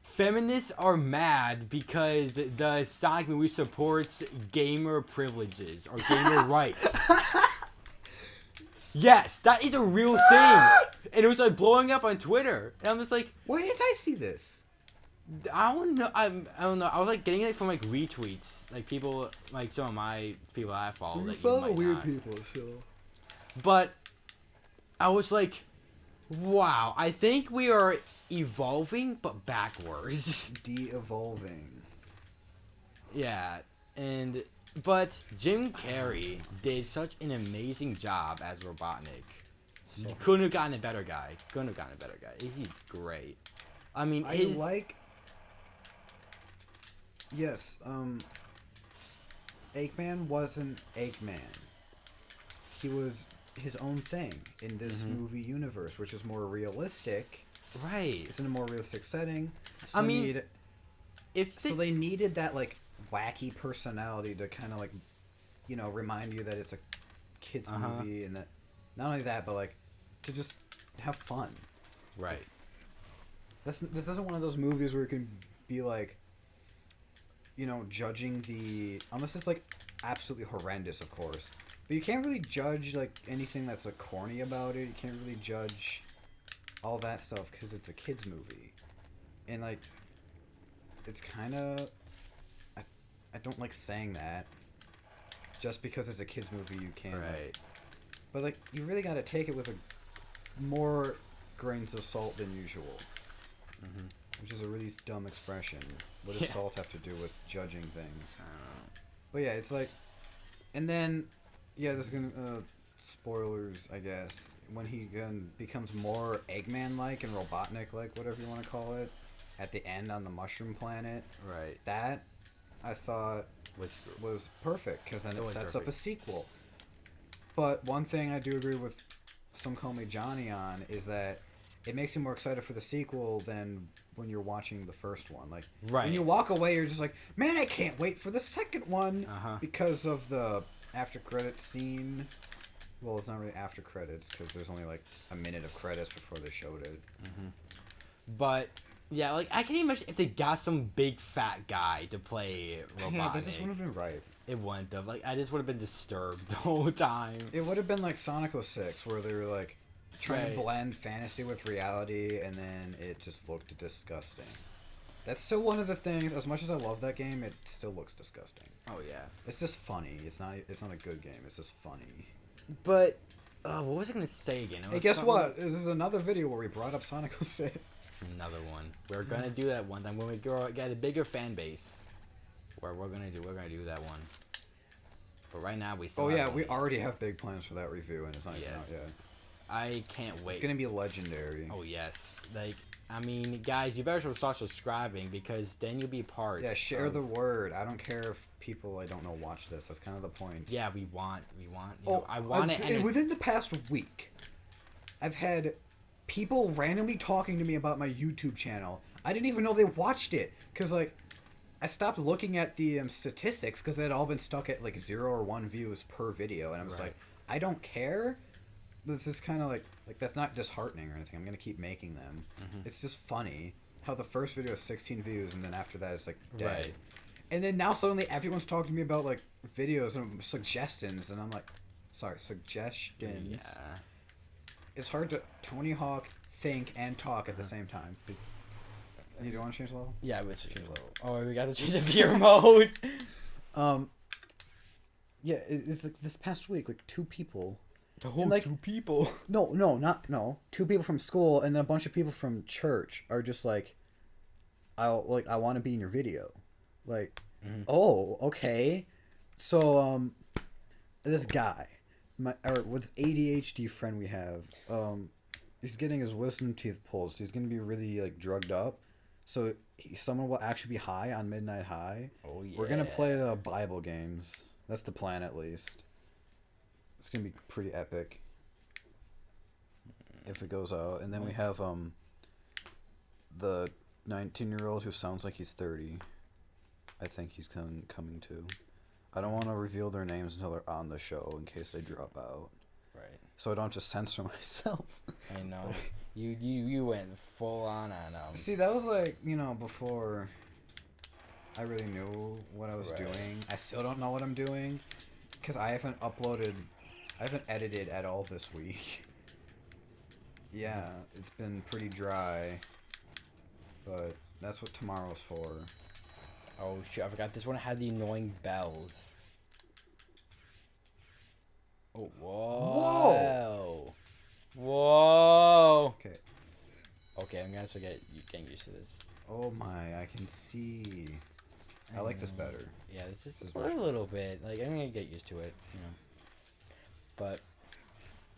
Speaker 1: feminists are mad because the Sonic movie supports gamer privileges or gamer rights. Yes, that is a real thing. And it was like blowing up on Twitter. And I'm just like,
Speaker 2: where did I see this?
Speaker 1: I don't know. I don't know. I was like getting it from like retweets, like people, like some of my people I follow.
Speaker 2: You
Speaker 1: that
Speaker 2: follow
Speaker 1: might
Speaker 2: weird
Speaker 1: not.
Speaker 2: people, so.
Speaker 1: But I was like, wow. I think we are evolving, but backwards.
Speaker 2: De-evolving.
Speaker 1: Yeah, but Jim Carrey did such an amazing job as Robotnik.
Speaker 2: So,
Speaker 1: You couldn't have gotten a better guy. Couldn't have gotten a better guy. He's great. I mean,
Speaker 2: yes, Eggman wasn't Eggman. He was his own thing in this movie universe, which is more realistic.
Speaker 1: Right.
Speaker 2: It's in a more realistic setting. So
Speaker 1: I mean,
Speaker 2: they needed that like wacky personality to kind of like, remind you that it's a kids movie, and that not only that, but like to just have fun.
Speaker 1: Right.
Speaker 2: This isn't one of those movies where you can be like, judging unless it's like absolutely horrendous, of course. But you can't really judge like anything that's like corny about it. You can't really judge all that stuff because it's a kids movie, and like, it's kind of. I don't like saying that. Just because it's a kids movie, you can't.
Speaker 1: Right.
Speaker 2: But like, you really got to take it with more grains of salt than usual. Which is a really dumb expression. What does salt have to do with judging things?
Speaker 1: I don't know.
Speaker 2: But yeah, it's like, and then, there's gonna spoilers, I guess, when he becomes more Eggman-like and Robotnik-like, whatever you want to call it, at the end on the Mushroom Planet.
Speaker 1: Right.
Speaker 2: That, I thought, was perfect, because then it sets up a sequel. But one thing I do agree with Some Call Me Johnny on is that it makes you more excited for the sequel than when you're watching the first one. Like, when you walk away, you're just like, man, I can't wait for the second one because of the after credits scene. Well, it's not really after credits because there's only like a minute of credits before they showed it.
Speaker 1: But yeah, like I can imagine if they got some big fat guy to play Robotnik.
Speaker 2: Yeah, that just wouldn't have been right.
Speaker 1: It wouldn't have. Like I just would have been disturbed the whole time.
Speaker 2: It would have been like Sonic 06, where they were like trying to blend fantasy with reality, and then it just looked disgusting. That's still one of the things. As much as I love that game, it still looks disgusting.
Speaker 1: Oh yeah.
Speaker 2: It's just funny. It's not a good game. It's just funny.
Speaker 1: But what was I gonna say again?
Speaker 2: Hey, guess what? This is another video where we brought up Sonic 06.
Speaker 1: Another one. We're gonna do that one time when we get a bigger fan base. Where we're gonna do that one. But right now we still.
Speaker 2: Oh yeah, we already have big plans for that review, and it's not even out yet.
Speaker 1: I can't wait.
Speaker 2: It's gonna be legendary.
Speaker 1: Oh yes, like I mean, guys, you better start subscribing because then you'll be part.
Speaker 2: Yeah, share the word. I don't care if people I don't know watch this. That's kind of the point.
Speaker 1: Yeah, we want. You know, I want it.
Speaker 2: Within the past week, I've had people randomly talking to me about my YouTube channel. I didn't even know they watched it because like I stopped looking at the statistics because they had all been stuck at like 0 or 1 views per video, and I was like, I don't care. This is kind of like that's not disheartening or anything. I'm gonna keep making them. It's just funny how the first video is 16 views, and then after that it's like dead.
Speaker 1: Right.
Speaker 2: And then now suddenly everyone's talking to me about like videos and suggestions, and I'm like, sorry, suggestions.
Speaker 1: Yeah.
Speaker 2: It's hard to Tony Hawk, think, and talk at the same time. You don't want to change the level?
Speaker 1: Yeah, we should change the level. Oh, we got to change the gear mode.
Speaker 2: Yeah, it's like this past week, like 2 people.
Speaker 1: The whole
Speaker 2: like,
Speaker 1: 2 people.
Speaker 2: No. 2 people from school and then a bunch of people from church are just like, I want to be in your video. Like, oh, okay. So, this guy, with ADHD friend we have, he's getting his wisdom teeth pulled. So he's gonna be really like drugged up. So someone will actually be high on Midnight High.
Speaker 1: Oh yeah.
Speaker 2: We're gonna play the Bible games. That's the plan, at least. It's gonna be pretty epic if it goes out. And then we have the 19-year-old who sounds like he's 30. I think he's coming too. I don't want to reveal their names until they're on the show in case they drop out.
Speaker 1: Right.
Speaker 2: So I don't just censor myself.
Speaker 1: I know. You went full on them.
Speaker 2: See, that was like, before I really knew what I was doing. I still don't know what I'm doing because I haven't edited at all this week. Yeah, it's been pretty dry, but that's what tomorrow's for.
Speaker 1: Oh shit, I forgot this one had the annoying bells. Oh, whoa. Whoa.
Speaker 2: Okay.
Speaker 1: Okay, I'm gonna get getting used to this.
Speaker 2: Oh my, I can see. I like this better.
Speaker 1: Yeah, this is a little bit. Like, I'm gonna get used to it, But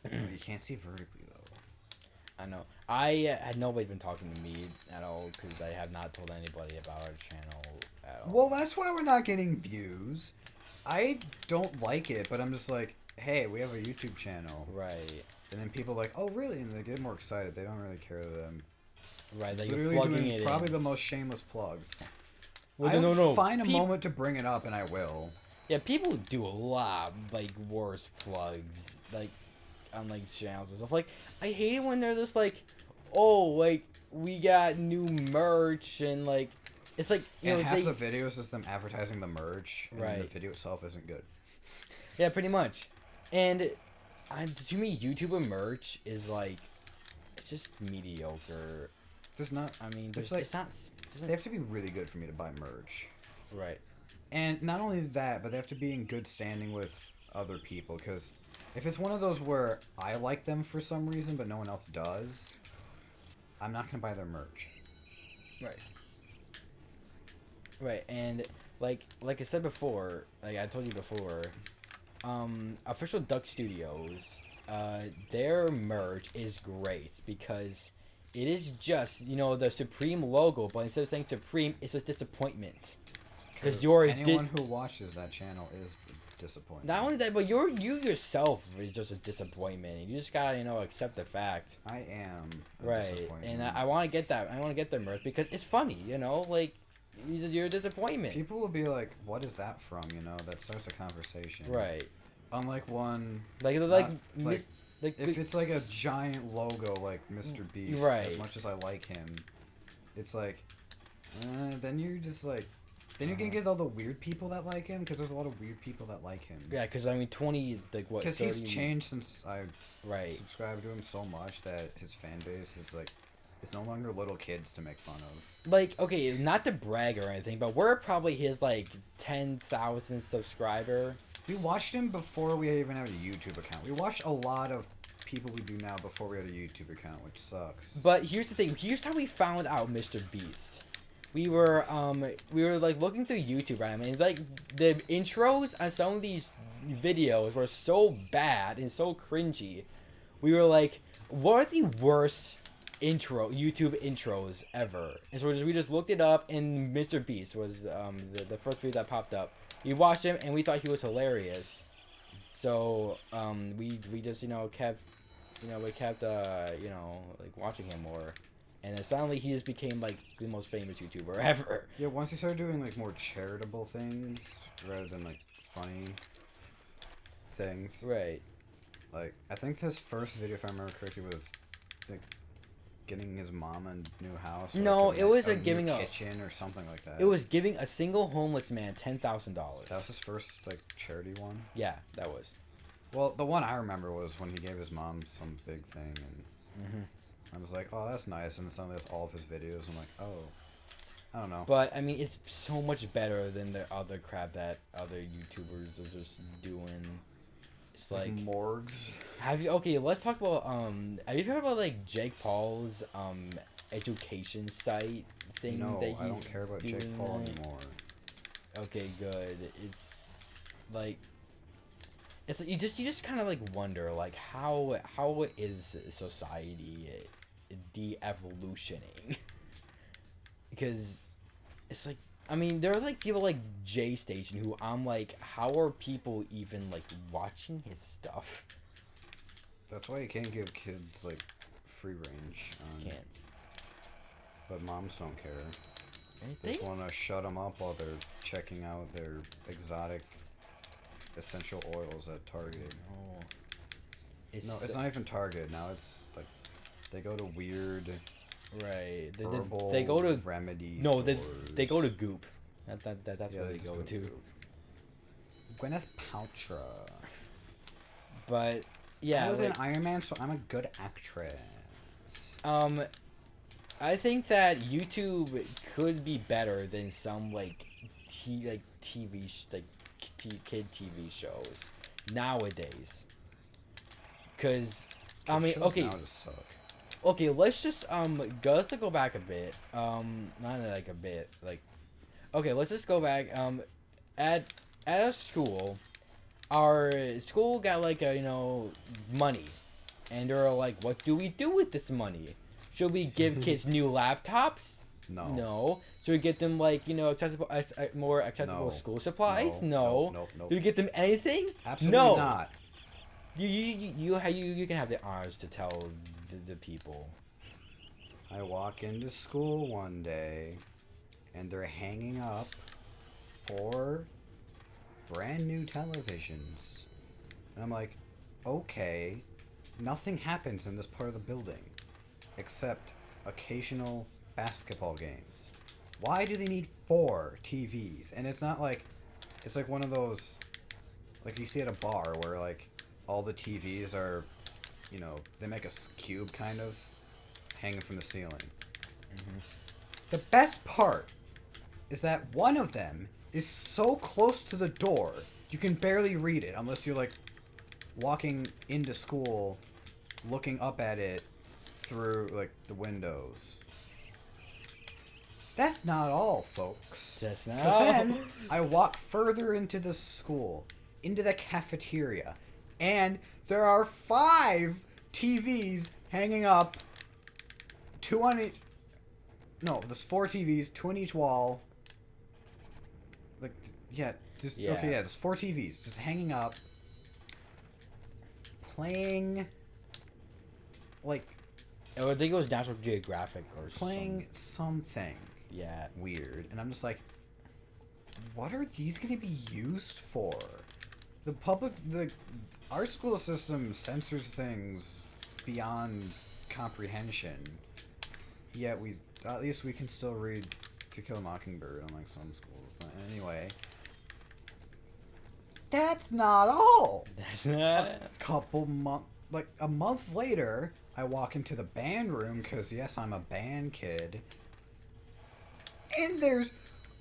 Speaker 2: you can't see vertically though.
Speaker 1: I know. I had nobody been talking to me at all because I have not told anybody about our channel at all.
Speaker 2: Well, that's why we're not getting views. I don't like it, but I'm just like, hey, we have a YouTube channel.
Speaker 1: Right.
Speaker 2: And then people are like, oh, really? And they get more excited. They don't really care to them.
Speaker 1: Right, like
Speaker 2: Literally
Speaker 1: you're plugging
Speaker 2: doing
Speaker 1: it
Speaker 2: probably
Speaker 1: in.
Speaker 2: the most shameless plugs.
Speaker 1: Well,
Speaker 2: I'll find a moment to bring it up, and I will.
Speaker 1: Yeah, people do a lot, like, worse plugs, like, on, like, channels and stuff. Like, I hate it when they're just like, oh, like, we got new merch, and, like, it's like,
Speaker 2: half the videos is them advertising the merch, and the video itself isn't good.
Speaker 1: Yeah, pretty much. And to me, YouTuber merch is, like, it's just mediocre.
Speaker 2: There's not...
Speaker 1: I mean,
Speaker 2: it's like,
Speaker 1: it's not...
Speaker 2: They have to be really good for me to buy merch.
Speaker 1: Right.
Speaker 2: And not only that, but they have to be in good standing with other people, because if it's one of those where I like them for some reason, but no one else does, I'm not going to buy their merch.
Speaker 1: Right. Right, and like I said before, like I told you before, Official Duck Studios, their merch is great because it is just, the Supreme logo, but instead of saying Supreme, it's just disappointment. Because
Speaker 2: anyone who watches that channel is disappointed.
Speaker 1: Not only that, but you yourself is just a disappointment. You just gotta, accept the fact.
Speaker 2: I am.
Speaker 1: Right, and I want to get that. I want to get their merch because it's funny, like. You're a disappointment.
Speaker 2: People will be like, "What is that from?" That starts a conversation.
Speaker 1: Right.
Speaker 2: Unlike one.
Speaker 1: If
Speaker 2: it's like a giant logo like Mr. Beast.
Speaker 1: Right.
Speaker 2: As much as I like him, it's like, then you're just like, then you're gonna get all the weird people that like him because there's a lot of weird people that like him.
Speaker 1: Yeah, because 20 like what?
Speaker 2: Because he's changed since I
Speaker 1: subscribed
Speaker 2: to him so much that his fan base is like. It's no longer little kids to make fun of.
Speaker 1: Like, okay, not to brag or anything, but we're probably his, 10,000 subscriber.
Speaker 2: We watched him before we even had a YouTube account. We watched a lot of people we do now before we had a YouTube account, which sucks.
Speaker 1: But here's the thing. Here's how we found out Mr. Beast. We were looking through YouTube, right? I mean, the intros on some of these videos were so bad and so cringy. We were like, what are the worst YouTube intros ever? And so we just looked it up, and Mr. Beast was the first video that popped up. We watched him and we thought he was hilarious, so we just kept watching him more, and then suddenly he just became the most famous YouTuber ever.
Speaker 2: Yeah, once he started doing more charitable things rather than funny things.
Speaker 1: Right.
Speaker 2: I think his first video, if I remember correctly, was getting his mom a new house.
Speaker 1: No, it was
Speaker 2: giving a kitchen or something like that.
Speaker 1: It was giving a single homeless man $10,000.
Speaker 2: That was his first charity one.
Speaker 1: Yeah, that was.
Speaker 2: Well, the one I remember was when he gave his mom some big thing, and I was like, oh, that's nice. And then suddenly that's all of his videos. I'm like, oh, I don't know.
Speaker 1: But I mean, it's so much better than the other crap that other YouTubers are just doing. It's like
Speaker 2: morgues.
Speaker 1: Let's talk about have you heard about Jake Paul's education site thing?
Speaker 2: No,
Speaker 1: that he's
Speaker 2: I don't care about Jake Paul anymore.
Speaker 1: Okay, good. It's it's you just kind of wonder how is society de-evolutioning? Because it's I mean, there are like people like J Station who I'm like, how are people even like watching his stuff?
Speaker 2: That's why you can't give kids like free range.
Speaker 1: Can't.
Speaker 2: But moms don't care. They
Speaker 1: They
Speaker 2: just want to shut them up while they're checking out their exotic essential oils at Target.
Speaker 1: Oh.
Speaker 2: No, it's not even Target. Now it's like they go to weird
Speaker 1: right.
Speaker 2: herbal
Speaker 1: They go to
Speaker 2: remedy
Speaker 1: no.
Speaker 2: stores.
Speaker 1: They go to Goop. That's
Speaker 2: Yeah,
Speaker 1: where they
Speaker 2: just
Speaker 1: go to.
Speaker 2: Gwyneth Paltrow.
Speaker 1: But yeah,
Speaker 2: I was
Speaker 1: like,
Speaker 2: in Iron Man, so I'm a good actress.
Speaker 1: I think that YouTube could be better than some like TV kid TV shows nowadays. Cause I mean,
Speaker 2: Shows
Speaker 1: okay,
Speaker 2: now just suck.
Speaker 1: okay, let's just let's go back a bit. Not like a bit, like okay, let's just go back. At a school, our school got like money, and they're like, what do we do with this money? Should we give kids new laptops?
Speaker 2: No.
Speaker 1: No. Should we get them like accessible, more accessible
Speaker 2: No.
Speaker 1: school supplies?
Speaker 2: No.
Speaker 1: No.
Speaker 2: Nope.
Speaker 1: Do we get them anything?
Speaker 2: Absolutely
Speaker 1: No.
Speaker 2: not.
Speaker 1: You can have the honors to tell the people.
Speaker 2: I walk into school one day, and they're hanging up 4 brand new televisions. And I'm like, okay, nothing happens in this part of the building except occasional basketball games. Why do they need 4 TVs? And it's not like, it's like one of those, like you see at a bar where like all the TVs are, they make a cube kind of hanging from the ceiling.
Speaker 1: Mm-hmm.
Speaker 2: The best part is that one of them is so close to the door you can barely read it unless you're like walking into school looking up at it through like the windows. That's not all, folks.
Speaker 1: Just now.
Speaker 2: Because then I walk further into the school, into the cafeteria, and there are 5 TVs hanging up. 2 on each. No, there's 4 TVs, 2 on each wall. Like, yeah, okay, there's 4 TVs just hanging up, playing, like.
Speaker 1: I think it was National Geographic or
Speaker 2: playing something.
Speaker 1: Yeah.
Speaker 2: Weird, and I'm just like, what are these going to be used for? Our school system censors things beyond comprehension. Yet at least we can still read To Kill a Mockingbird, unlike some schools. But anyway, that's not all.
Speaker 1: That's not.
Speaker 2: A month later, I walk into the band room because yes, I'm a band kid, and there's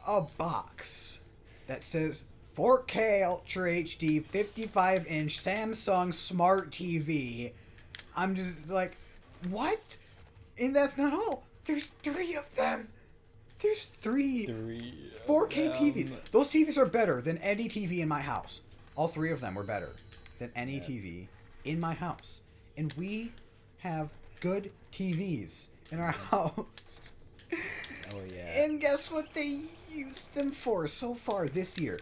Speaker 2: a box that says 4K Ultra HD 55-inch Samsung Smart TV. I'm just like, what? And that's not all. There's 3 of them. There's 3 4K TVs. Those TVs are better than any TV in my house. All 3 of them were better than any TV in my house. And we have good TVs in our house.
Speaker 1: Oh yeah.
Speaker 2: And guess what they used them for so far this year?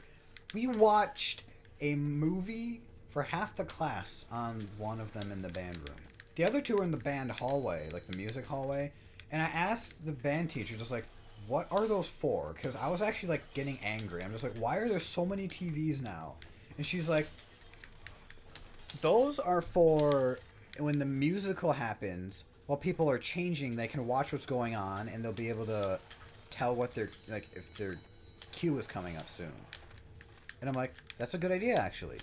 Speaker 2: We watched a movie for half the class on one of them in the band room. The other 2 are in the band hallway, like the music hallway. And I asked the band teacher, just like, what are those for? Because I was actually like getting angry. I'm just like, why are there so many TVs now? And she's like, those are for when the musical happens, while people are changing, they can watch what's going on and they'll be able to tell what their, like, if their cue is coming up soon. And I'm like, that's a good idea, actually.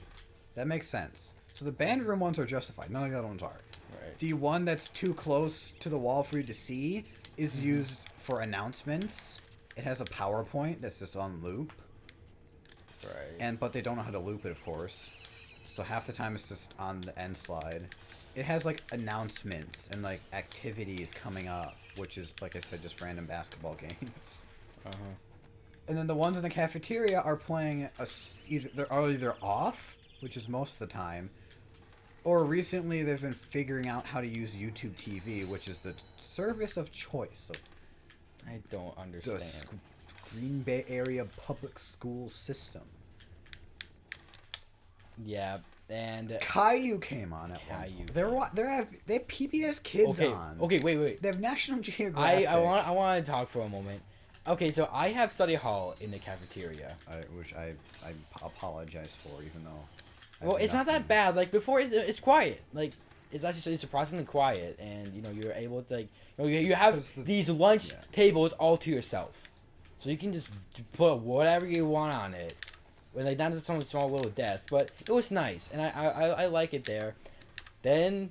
Speaker 2: That makes sense. So the band room ones are justified. None of the other ones are.
Speaker 1: Right.
Speaker 2: The one that's too close to the wall for you to see is used for announcements. It has a PowerPoint that's just on loop.
Speaker 1: Right.
Speaker 2: But they don't know how to loop it, of course. So half the time it's just on the end slide. It has like announcements and like activities coming up, which is, like I said, just random basketball games. And then the ones in the cafeteria are playing they're either off, which is most of the time, or recently they've been figuring out how to use YouTube TV, which is the service of choice of
Speaker 1: I don't understand.
Speaker 2: Green Bay area public school system.
Speaker 1: Yeah, and
Speaker 2: Caillou came on at
Speaker 1: Caillou
Speaker 2: one. They have PBS Kids
Speaker 1: okay,
Speaker 2: on.
Speaker 1: okay, wait.
Speaker 2: They have National Geographic.
Speaker 1: I want to talk for a moment. Okay, so I have study hall in the cafeteria.
Speaker 2: Which I apologize for, even though.
Speaker 1: Well, it's not that bad. Like before, it's quiet. Like it's actually surprisingly quiet, and you're able to you have these lunch tables all to yourself, so you can just put whatever you want on it. When like not just some small little desk, but it was nice, and I like it there. Then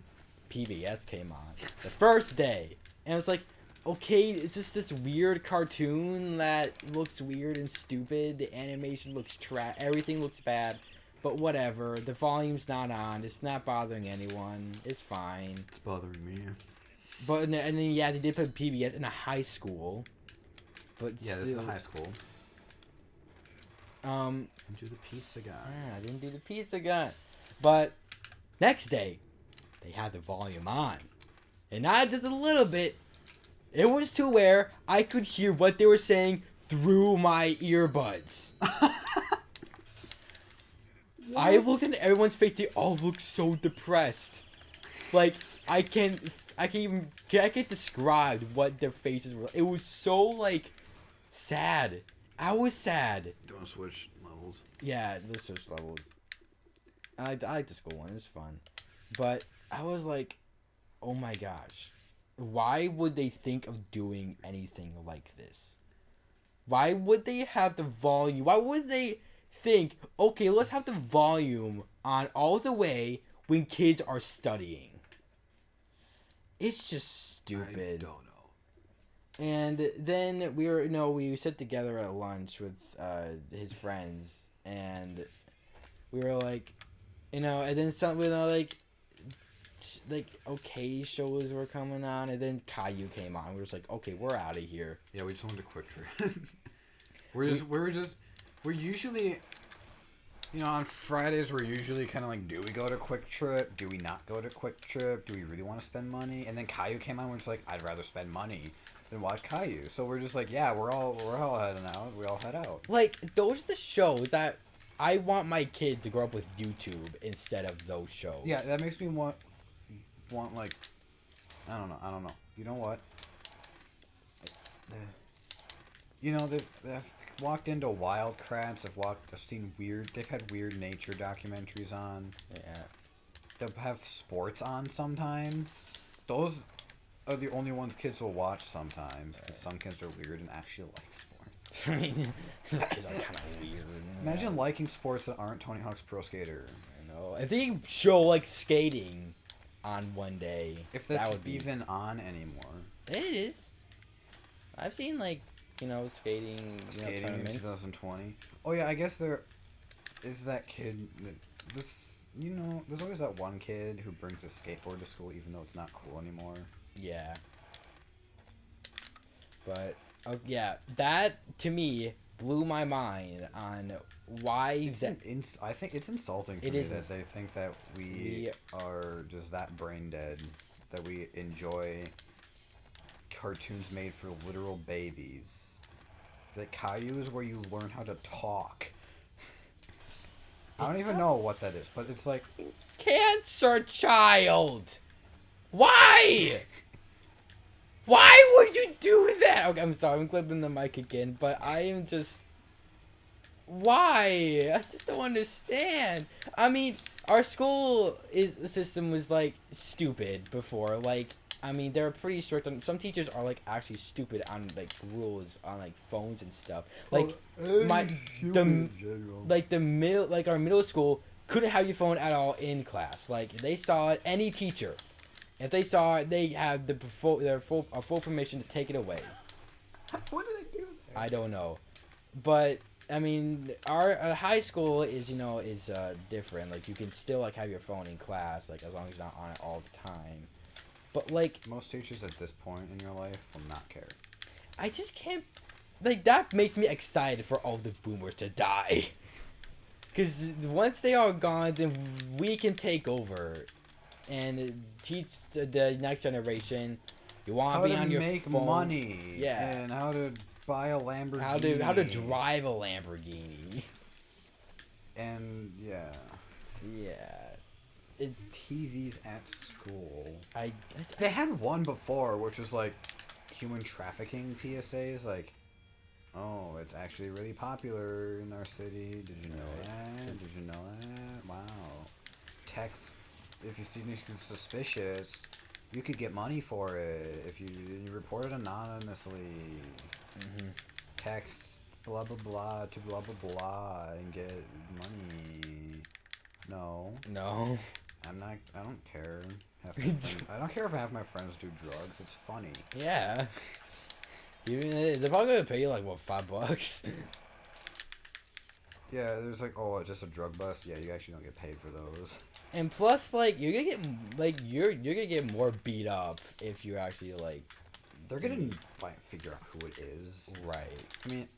Speaker 1: PBS came on the first day, and it was like, okay, it's just this weird cartoon that looks weird and stupid. The animation looks trash. Everything looks bad. But whatever. The volume's not on. It's not bothering anyone. It's fine.
Speaker 2: It's bothering me.
Speaker 1: But and then they did put PBS in a high school. But
Speaker 2: yeah, this is a high school.
Speaker 1: Do
Speaker 2: the pizza guy.
Speaker 1: Yeah, I didn't do the pizza guy. But next day, they had the volume on, and not just a little bit. It was to where I could hear what they were saying through my earbuds. I looked into everyone's face. They all looked so depressed. Like I can't describe what their faces were. It was so like sad. I was sad.
Speaker 2: Do you want to switch levels?
Speaker 1: Yeah, let's switch levels. I like the school one. It was fun, but I was like, oh my gosh, why would they think of doing anything like this? Why would they have the volume? Why would they think, okay, let's have the volume on all the way when kids are studying? It's just stupid.
Speaker 2: I don't know.
Speaker 1: And then we sat together at lunch with his friends, and we were like, and then some, like okay shows were coming on, and then Caillou came on. We were just like, okay, we're out of here.
Speaker 2: Yeah, we just went to Quick Trip. We're usually, on Fridays we're usually kind of like, do we go to Quick Trip? Do we not go to Quick Trip? Do we really want to spend money? And then Caillou came on. We're just like, I'd rather spend money than watch Caillou. So we're just like, yeah, we're all heading out. We all head out.
Speaker 1: Like those are the shows that I want my kid to grow up with YouTube instead of those shows.
Speaker 2: Yeah, that makes me want like, I don't know. You know what? They've walked into Wildcrats. They've had weird nature documentaries on.
Speaker 1: Yeah.
Speaker 2: They'll have sports on sometimes. Those are the only ones kids will watch sometimes, because some kids are weird and actually like sports.
Speaker 1: I mean, those kids are kind of weird.
Speaker 2: Imagine liking sports that aren't Tony Hawk's Pro Skater.
Speaker 1: I know. If they show like skating on one day,
Speaker 2: if that's
Speaker 1: that would be
Speaker 2: even on anymore.
Speaker 1: It is. I've seen like skating.
Speaker 2: Skating in 2020. Oh yeah, I guess there is that kid. There's always that one kid who brings a skateboard to school, even though it's not cool anymore.
Speaker 1: Yeah. But yeah, that to me blew my mind on why
Speaker 2: I think it's insulting to me that they think that we are just that brain dead, that we enjoy cartoons made for literal babies. That Caillou is where you learn how to talk. I don't even know what that is, but it's like,
Speaker 1: cancer child. Why? Why would you do that? Okay, I'm sorry, I'm clipping the mic again, but I am just... Why? I just don't understand. I mean, our school system was, like, stupid before. Like, I mean, they're pretty strict on... Some teachers are, like, actually stupid on, like, rules on, like, phones and stuff. Like, our middle school couldn't have your phone at all in class. Like, they saw it, any teacher... If they saw it, they had full permission to take it away.
Speaker 2: What did they do there?
Speaker 1: I don't know, but I mean, our high school is different. Like you can still like have your phone in class, like as long as you're not on it all the time. But like
Speaker 2: most teachers at this point in your life will not care.
Speaker 1: I just can't. Like that makes me excited for all the boomers to die. Because once they are gone, then we can take over. And teach the next generation. You want to be on your phone.
Speaker 2: How to make money.
Speaker 1: Yeah.
Speaker 2: And how to buy a Lamborghini.
Speaker 1: How to drive a Lamborghini.
Speaker 2: And yeah.
Speaker 1: Yeah.
Speaker 2: TVs at school.
Speaker 1: I
Speaker 2: They had one before, which was like human trafficking PSAs. Like, oh, it's actually really popular in our city. Did you know that? Did you know that? Wow. Text. If you see anything suspicious, you could get money for it if you report it anonymously.
Speaker 1: Mm-hmm.
Speaker 2: Text blah blah blah to blah blah blah and get money. No.
Speaker 1: No.
Speaker 2: I'm not. I don't care. I don't care if half my friends do drugs. It's funny.
Speaker 1: Yeah. Even they're probably gonna pay you like what, $5?
Speaker 2: Yeah, there's like, oh, it's just a drug bust. Yeah, you actually don't get paid for those.
Speaker 1: And plus, like, you're gonna get you're gonna get more beat up if you actually like.
Speaker 2: They're gonna figure out who it is.
Speaker 1: Right.
Speaker 2: I mean,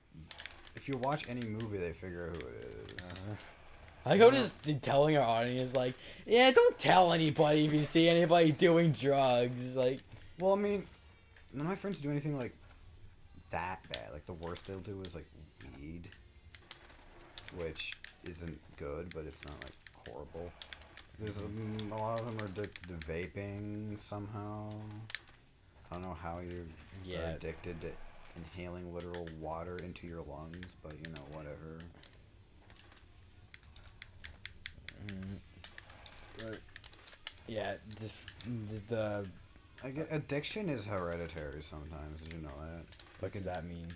Speaker 2: if you watch any movie, they figure out who it is.
Speaker 1: I go just telling our audience like, yeah, don't tell anybody if you see anybody doing drugs. Like,
Speaker 2: well, I mean, none of my friends do anything like that bad. Like the worst they'll do is like weed, which isn't good, but it's not like horrible. There's a lot of them are addicted to vaping somehow. I don't know how you're addicted to inhaling literal water into your lungs, but you know, whatever.
Speaker 1: But yeah, just the.
Speaker 2: I get, addiction is hereditary sometimes. Did you know that?
Speaker 1: What does that mean?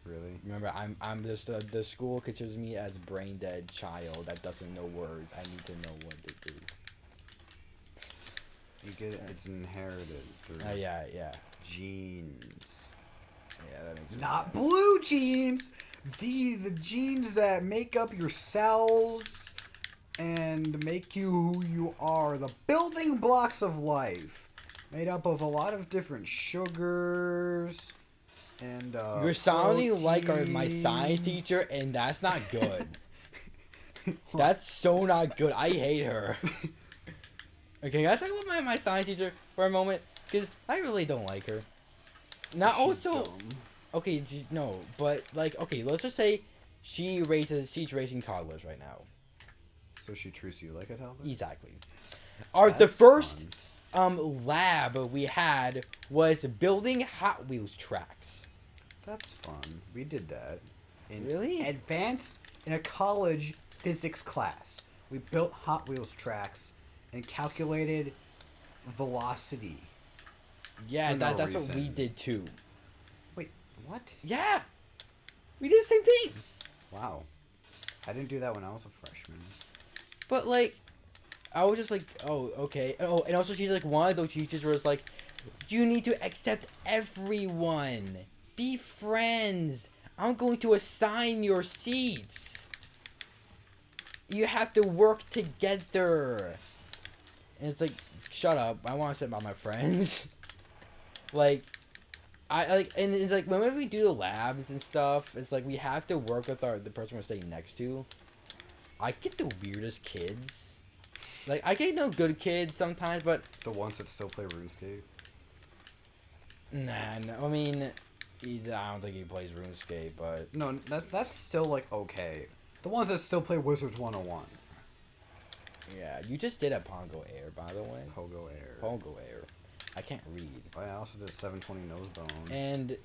Speaker 2: Really?
Speaker 1: Remember, I'm just the school considers me as brain dead child that doesn't know words. I need to know what it is.
Speaker 2: You get it. It's inherited through
Speaker 1: yeah.
Speaker 2: genes.
Speaker 1: Yeah, that makes sense.
Speaker 2: Not blue genes. The genes that make up your cells and make you who you are. The building blocks of life, made up of a lot of different sugars. And
Speaker 1: you're sounding
Speaker 2: proteins.
Speaker 1: like my science teacher, and that's not good. That's so not good. I hate her. Okay, can I talk about my science teacher for a moment? Because I really don't like her. Not also...
Speaker 2: Dumb.
Speaker 1: Okay, no, but, like, okay, let's just say she's raising toddlers right now.
Speaker 2: So she treats you like a toddler?
Speaker 1: Exactly.
Speaker 2: That's
Speaker 1: The first
Speaker 2: fun.
Speaker 1: lab we had was building Hot Wheels tracks.
Speaker 2: That's fun. We did that. In
Speaker 1: Really?
Speaker 2: Advanced in a college physics class. We built Hot Wheels tracks and calculated velocity.
Speaker 1: Yeah,
Speaker 2: For no
Speaker 1: that's what we
Speaker 2: reason.
Speaker 1: did too.
Speaker 2: Wait, what?
Speaker 1: Yeah! We did the same thing!
Speaker 2: Wow. I didn't do that when I was a freshman.
Speaker 1: But, like, I was just like, oh, okay. Oh, and also she's like one of those teachers where it's like, you need to accept everyone. Be friends. I'm going to assign your seats. You have to work together. And it's like, shut up. I want to sit by my friends. Like, and it's like, whenever we do the labs and stuff, it's like, we have to work with the person we're sitting next to. I get the weirdest kids. Like, I get no good kids sometimes, but...
Speaker 2: The ones that still play RuneScape?
Speaker 1: Nah, no, I mean, I don't think he plays RuneScape, but...
Speaker 2: No, that's still, like, okay. The ones that still play Wizards 101.
Speaker 1: Yeah, you just did a Pongo Air, by the way.
Speaker 2: Pogo Air.
Speaker 1: Pongo Air. I can't read.
Speaker 2: Oh, yeah, I also did 720 Nosebone.
Speaker 1: And...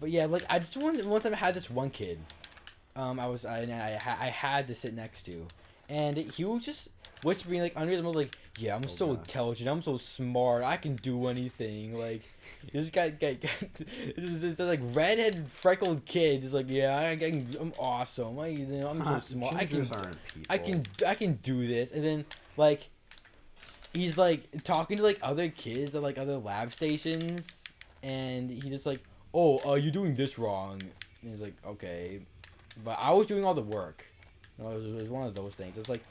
Speaker 1: But yeah, like, I just one time I had this one kid. I had to sit next to. And he was just whispering, like, under the middle, like, yeah, I'm so intelligent, I'm so smart, I can do anything. Like, this guy this like redhead freckled kid, just like, yeah, I'm awesome. I'm so smart. I can do this. And then like he's like talking to like other kids at like other lab stations, and he just like, oh, you're doing this wrong. And he's like, okay, but I was doing all the work. You know, it was one of those things. It's like,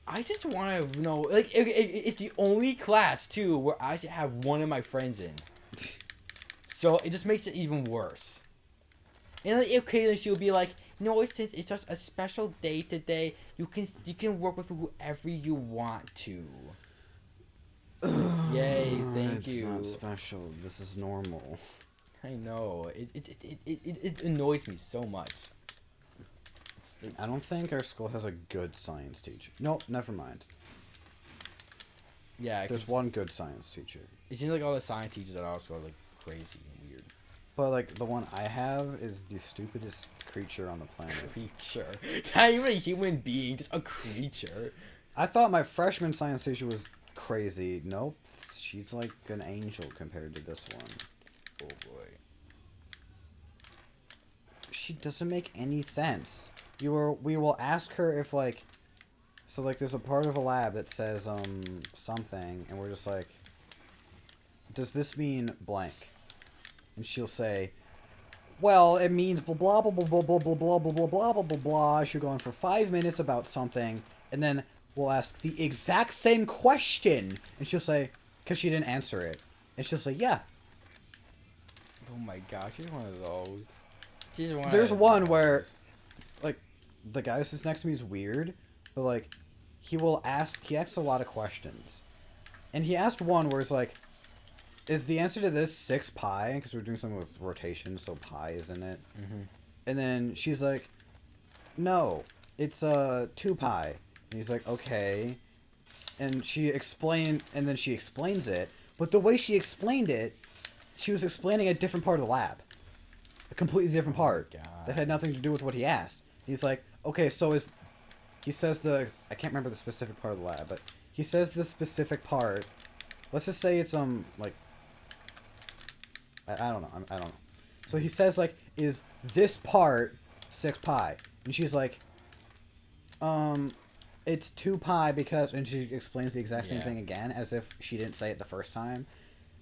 Speaker 1: I just want to know, like, it's the only class, too, where I should have one of my friends in. So, it just makes it even worse. And, like, occasionally she'll be like, no, since it's just a special day today, you can work with whoever you want to. Yay, thank you.
Speaker 2: It's not special. This is normal.
Speaker 1: I know. It annoys me so much.
Speaker 2: I don't think our school has a good science teacher. Nope, never mind.
Speaker 1: Yeah,
Speaker 2: There's one good science teacher.
Speaker 1: It seems like all the science teachers at our school are like crazy and weird.
Speaker 2: But like the one I have is the stupidest creature on the planet.
Speaker 1: Creature. Not even a human being, just a creature.
Speaker 2: I thought my freshman science teacher was crazy. Nope, she's like an angel compared to this one.
Speaker 1: Oh boy.
Speaker 2: She doesn't make any sense. We will ask her if like, so like there's a part of a lab that says something, and we're just like, does this mean blank? And she'll say, well, it means blah blah blah blah blah blah blah blah blah blah blah blah blah. She'll go on for 5 minutes about something, and then we'll ask the exact same question, and she'll say, because she didn't answer it, and she'll say, yeah.
Speaker 1: Oh my gosh, she's one of those. She's one.
Speaker 2: There's one where, like, the guy who sits next to me is weird, but like, he asks a lot of questions, and he asked one where it's like, is the answer to this 6 pi? Because we're doing something with rotation, so pi is in it.
Speaker 1: Mm-hmm.
Speaker 2: And then she's like, no, it's 2 pi. And he's like, okay. And she explains it, but the way she explained it, she was explaining a different part of the lab. A completely different part that had nothing to do with what he asked. He's like, okay, so he says I can't remember the specific part of the lab, but he says the specific part. Let's just say it's like, I don't know. I don't know. So he says like, is this part 6 pi? And she's like, it's 2 pi because, and she explains the exact same thing again as if she didn't say it the first time.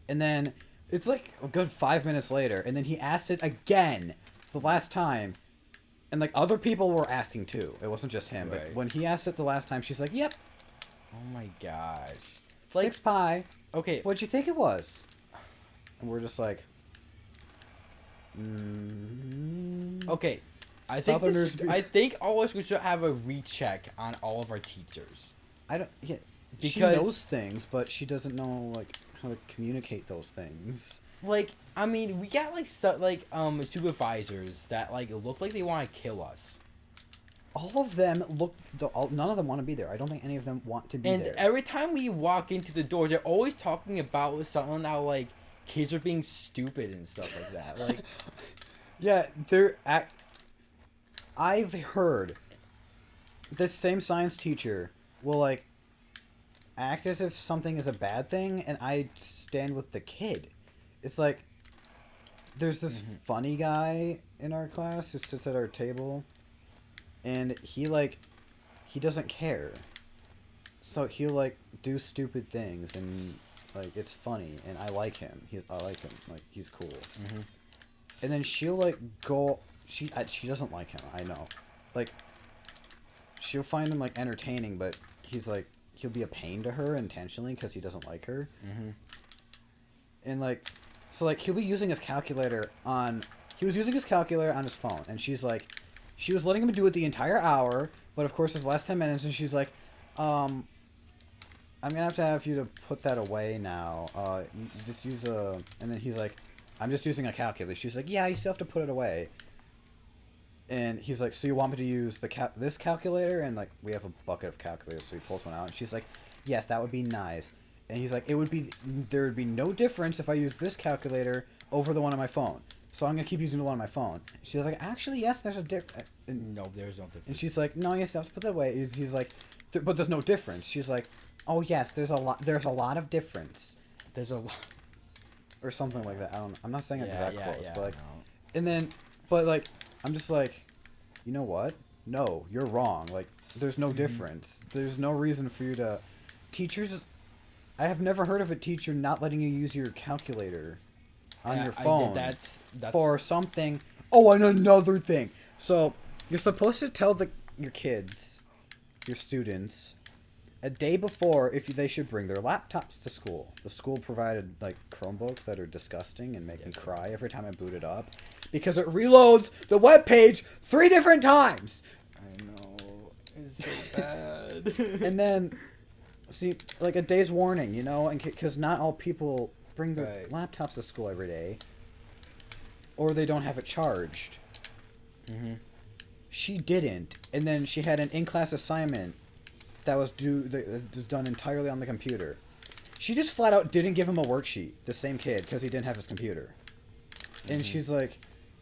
Speaker 2: And then it's like a good 5 minutes later, and then he asked it again the last time, and like other people were asking too. It wasn't just him,
Speaker 1: Right.
Speaker 2: but when he asked it the last time, she's like, "Yep,
Speaker 1: Oh my gosh.
Speaker 2: 6 pi.
Speaker 1: Okay.
Speaker 2: What'd you think it was?" And we're just like,
Speaker 1: Okay.
Speaker 2: Southerners.
Speaker 1: I think all of us should have a recheck on all of our teachers.
Speaker 2: I don't. Yeah, she
Speaker 1: Because-
Speaker 2: knows things, but she doesn't know like how to communicate those things.
Speaker 1: Like, I mean, we got like supervisors that like look like they want to kill us.
Speaker 2: All of them none of them want to be there. I don't think any of them want to be
Speaker 1: And
Speaker 2: there.
Speaker 1: every time we walk into the doors, they're always talking about something that like kids are being stupid and stuff like that. Like,
Speaker 2: Yeah, I've heard this same science teacher will like act as if something is a bad thing, and I stand with the kid. It's like there's this funny guy in our class who sits at our table, and he doesn't care. So he'll like do stupid things, and like it's funny, and I like him. I like him. Like he's cool.
Speaker 1: mm-hmm.
Speaker 2: And then she'll like go. She doesn't like him. I know. Like she'll find him like entertaining, but he'll be a pain to her intentionally because he doesn't like her.
Speaker 1: Mm-hmm.
Speaker 2: And like, so like he'll be using his calculator on. He was using his calculator on his phone, and she was letting him do it the entire hour. But of course, his last 10 minutes, and she's like, I'm gonna have you to put that away now. You just use a. And then he's like, I'm just using a calculator. She's like, yeah, you still have to put it away. And he's like, so you want me to use this calculator? And like, we have a bucket of calculators, so he pulls one out, and she's like, yes, that would be nice. And he's like, there would be no difference if I use this calculator over the one on my phone. So I'm gonna keep using the one on my phone. She's like, actually, yes, there's a difference.
Speaker 1: No, there's no difference.
Speaker 2: And she's like, no, you still have to put that away. He's like, but there's no difference. She's like, oh yes, there's a lot of difference.
Speaker 1: There's a lot.
Speaker 2: Or something like that. I'm not saying exact quotes, but like,
Speaker 1: no.
Speaker 2: and then, but like, I'm just like, you know what? No, you're wrong. Like, there's no difference. There's no reason for you to. Teachers, I have never heard of a teacher not letting you use your calculator on your phone
Speaker 1: That's
Speaker 2: for something. Oh, and another thing. So you're supposed to tell your kids, your students, a day before if they should bring their laptops to school. The school provided like Chromebooks that are disgusting and make me cry every time I boot it up because it reloads the web page 3 different times.
Speaker 1: I know. It's so bad.
Speaker 2: And then see like a day's warning, you know, and because not all people bring their laptops to school every day. or they don't have it charged.
Speaker 1: Mm-hmm.
Speaker 2: She didn't, and then she had an in-class assignment that was done entirely on the computer. She just flat out didn't give him a worksheet, the same kid, because he didn't have his computer. And she's like,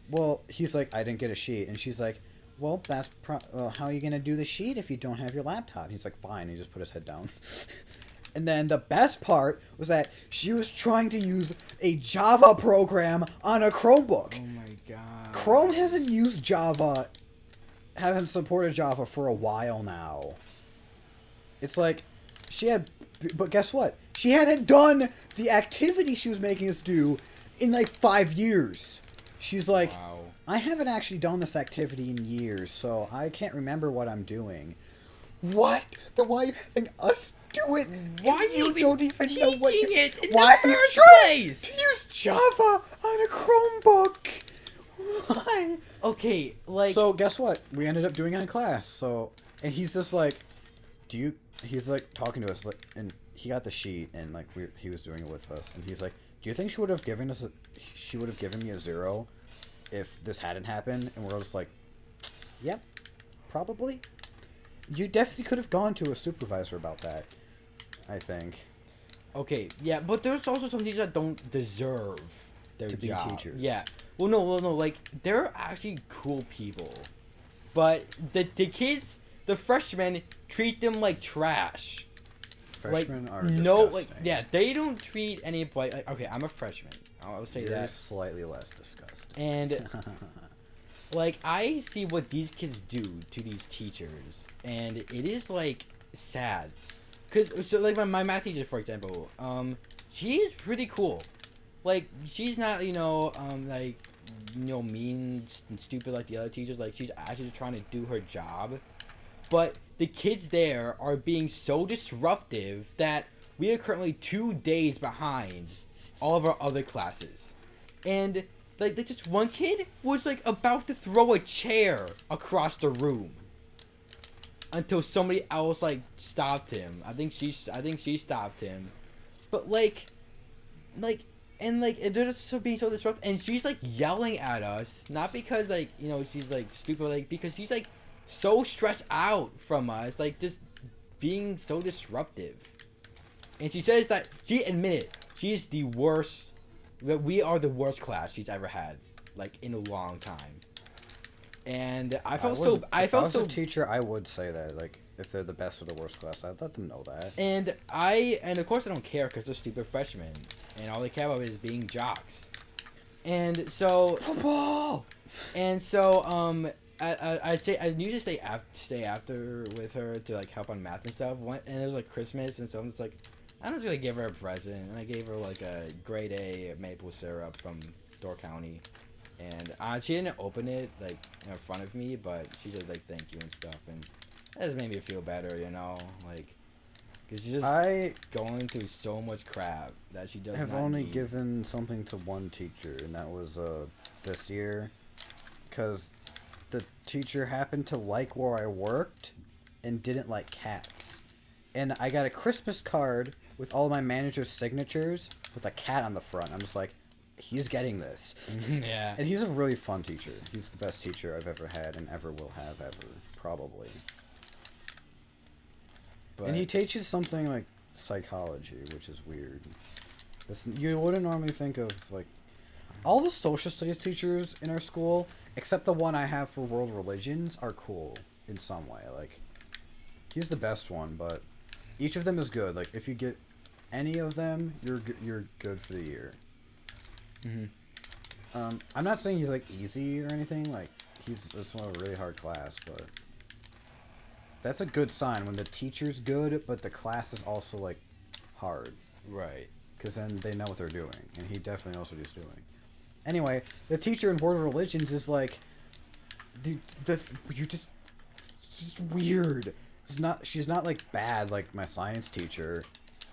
Speaker 2: well, he's like, I didn't get a sheet. And she's like, well, how are you going to do the sheet if you don't have your laptop? And he's like, fine. And he just put his head down. And then the best part was that she was trying to use a Java program on a Chromebook.
Speaker 1: Oh my god.
Speaker 2: Chrome hasn't used Java, haven't supported Java for a while now. It's like, but guess what? She hadn't done the activity she was making us do in like 5 years. She's like,
Speaker 1: wow.
Speaker 2: I haven't actually done this activity in years, so I can't remember what I'm doing. What? Then why are you having us do it?
Speaker 1: Why
Speaker 2: you don't even know what
Speaker 1: it in
Speaker 2: why
Speaker 1: the
Speaker 2: are you
Speaker 1: first
Speaker 2: trying
Speaker 1: place?
Speaker 2: to use Java on a Chromebook? Why?
Speaker 1: Okay, like...
Speaker 2: So guess what? We ended up doing it in class. So, and he's just like, he's like talking to us, like, and he got the sheet, and like he was doing it with us, and he's like, do you think she would have given me a 0 if this hadn't happened? And we're all just like, yep, probably. You definitely could have gone to a supervisor about that, I think.
Speaker 1: Okay, yeah, but there's also some teachers that don't deserve their
Speaker 2: To be
Speaker 1: job.
Speaker 2: teachers.
Speaker 1: Yeah. Well, no, like, they're actually cool people. But the kids, the freshmen, treat them like trash.
Speaker 2: Freshmen
Speaker 1: like,
Speaker 2: are
Speaker 1: no,
Speaker 2: disgusting.
Speaker 1: like, yeah, they don't treat anybody, like, okay, I'm a freshman. I'll say
Speaker 2: You're
Speaker 1: that.
Speaker 2: slightly less disgusting.
Speaker 1: And, like, I see what these kids do to these teachers, and it is, like, sad. Because, so, like, my math teacher, for example, she is pretty cool. Like, she's not, like, mean and stupid like the other teachers. Like, she's actually just trying to do her job. But the kids there are being so disruptive that we are currently 2 days behind all of our other classes. And, like just one kid was, like, about to throw a chair across the room until somebody else, like, stopped him. I think she stopped him. But, and, like, they're just being so disruptive. And she's, like, yelling at us. Not because, like, she's, like, stupid. Like, because she's, like, so stressed out from us. Like, just being so disruptive. And she says that she admitted she's the worst. That we are the worst class she's ever had. Like, in a long time. And I felt so...
Speaker 2: If I was a teacher, I would say that. Like, if they're the best or the worst class, I'd let them know that.
Speaker 1: And of course I don't care because they're stupid freshmen. And all they care about is being jocks. And so...
Speaker 2: Football!
Speaker 1: And so, I usually stay after with her to, like, help on math and stuff. And it was, like, Christmas, and so I'm just like, I'm just gonna give her a present. And I gave her, like, a grade A maple syrup from Door County. And she didn't open it, like, in front of me, but she just, like, thank you and stuff. And that just made me feel better, like, because she's just going through so much crap that she doesn't.
Speaker 2: I have only given something to one teacher, and that was this year, because the teacher happened to like where I worked and didn't like cats. And I got a Christmas card with all my manager's signatures with a cat on the front. I'm just like, he's getting this.
Speaker 1: Yeah.
Speaker 2: And he's a really fun teacher. He's the best teacher I've ever had and ever will have ever, probably. And he teaches something like psychology, which is weird. You wouldn't normally think of, like, all the social studies teachers in our school, except the one I have for world religions, are cool in some way. Like, he's the best one, but each of them is good. Like, if you get any of them, you're good for the year.
Speaker 1: Mm-hmm.
Speaker 2: I'm not saying he's, like, easy or anything. Like, it's one of a really hard class, but that's a good sign when the teacher's good, but the class is also, like, hard.
Speaker 1: Right.
Speaker 2: Because then they know what they're doing, and he definitely knows what he's doing. Anyway, the teacher in World Religions is like, you're just weird. She's not like bad like my science teacher,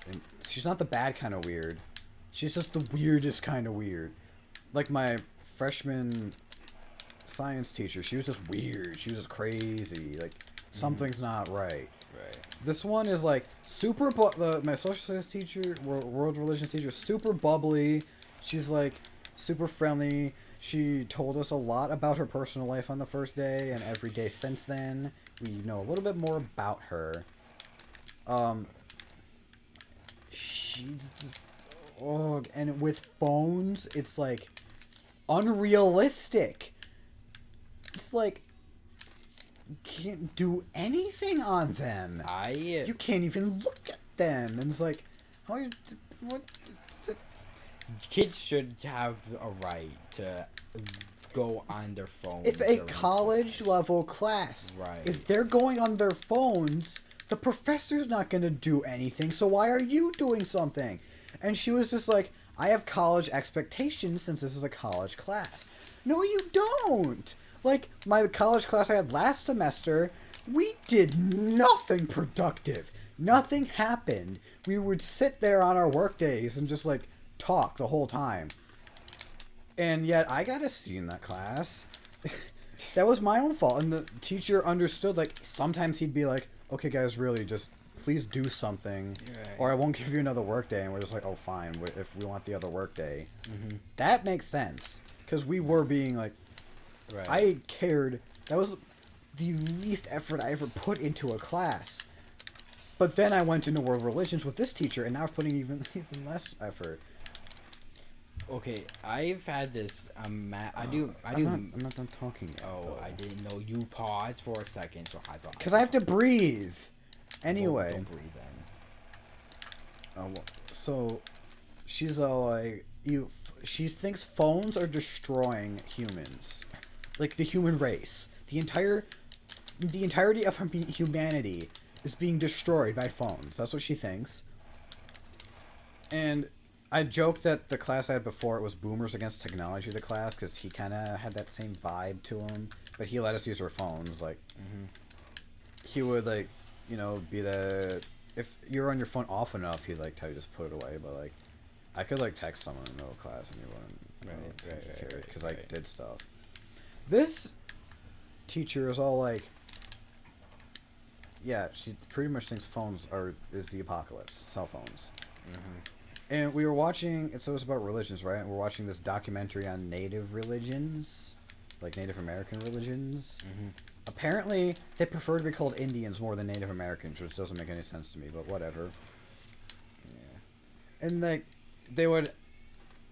Speaker 2: and she's not the bad kind of weird. She's just the weirdest kind of weird. Like my freshman science teacher, she was just weird. She was just crazy. Like something's not right.
Speaker 1: Right.
Speaker 2: This one is like super. My social studies teacher, world religion teacher, super bubbly. She's like super friendly. She told us a lot about her personal life on the first day, and every day since then, we know a little bit more about her. She's just, oh, and with phones, it's like unrealistic. It's like you can't do anything on them. You can't even look at them, and it's like, how you what?
Speaker 1: Kids should have a right to go on their phones.
Speaker 2: It's a college level class.
Speaker 1: Right.
Speaker 2: If they're going on their phones, the professor's not going to do anything, so why are you doing something? And she was just like, I have college expectations since this is a college class. No, you don't. Like, my college class I had last semester, we did nothing productive. Nothing happened. We would sit there on our work days and just, like, talk the whole time. And yet, I got a C in that class. That was my own fault. And the teacher understood, like, sometimes he'd be like, okay, guys, really, just please do something,
Speaker 1: right,
Speaker 2: or I won't give you another work day. And we're just like, oh, fine, if we want the other work day.
Speaker 1: Mm-hmm.
Speaker 2: That makes sense. Because we were being, like,
Speaker 1: right.
Speaker 2: I cared. That was the least effort I ever put into a class. But then I went into world religions with this teacher, and now I'm putting even less effort.
Speaker 1: Okay, I've had this. I'm
Speaker 2: not done talking yet.
Speaker 1: Oh,
Speaker 2: though.
Speaker 1: I didn't know you paused for a second, so I thought.
Speaker 2: Because I have to breathe. Anyway.
Speaker 1: Don't breathe then.
Speaker 2: So, she's like, she thinks phones are destroying humans, like the human race. The entirety of humanity is being destroyed by phones. That's what she thinks. And I joked that the class I had before, it was Boomers Against Technology, the class, because he kind of had that same vibe to him. But he let us use our phones. Like, he would, like, you know, be the... If you're on your phone off enough, he'd, like, tell you to just put it away. But, like, I could, like, text someone in the middle of class and he wouldn't. Because I did stuff. This teacher is all, like... Yeah, she pretty much thinks phones is the apocalypse. Cell phones. And we were watching, so it was about religions, right? And we're watching this documentary on native religions, like Native American religions. Apparently, they prefer to be called Indians more than Native Americans, which doesn't make any sense to me, but whatever. Yeah. And, like, they would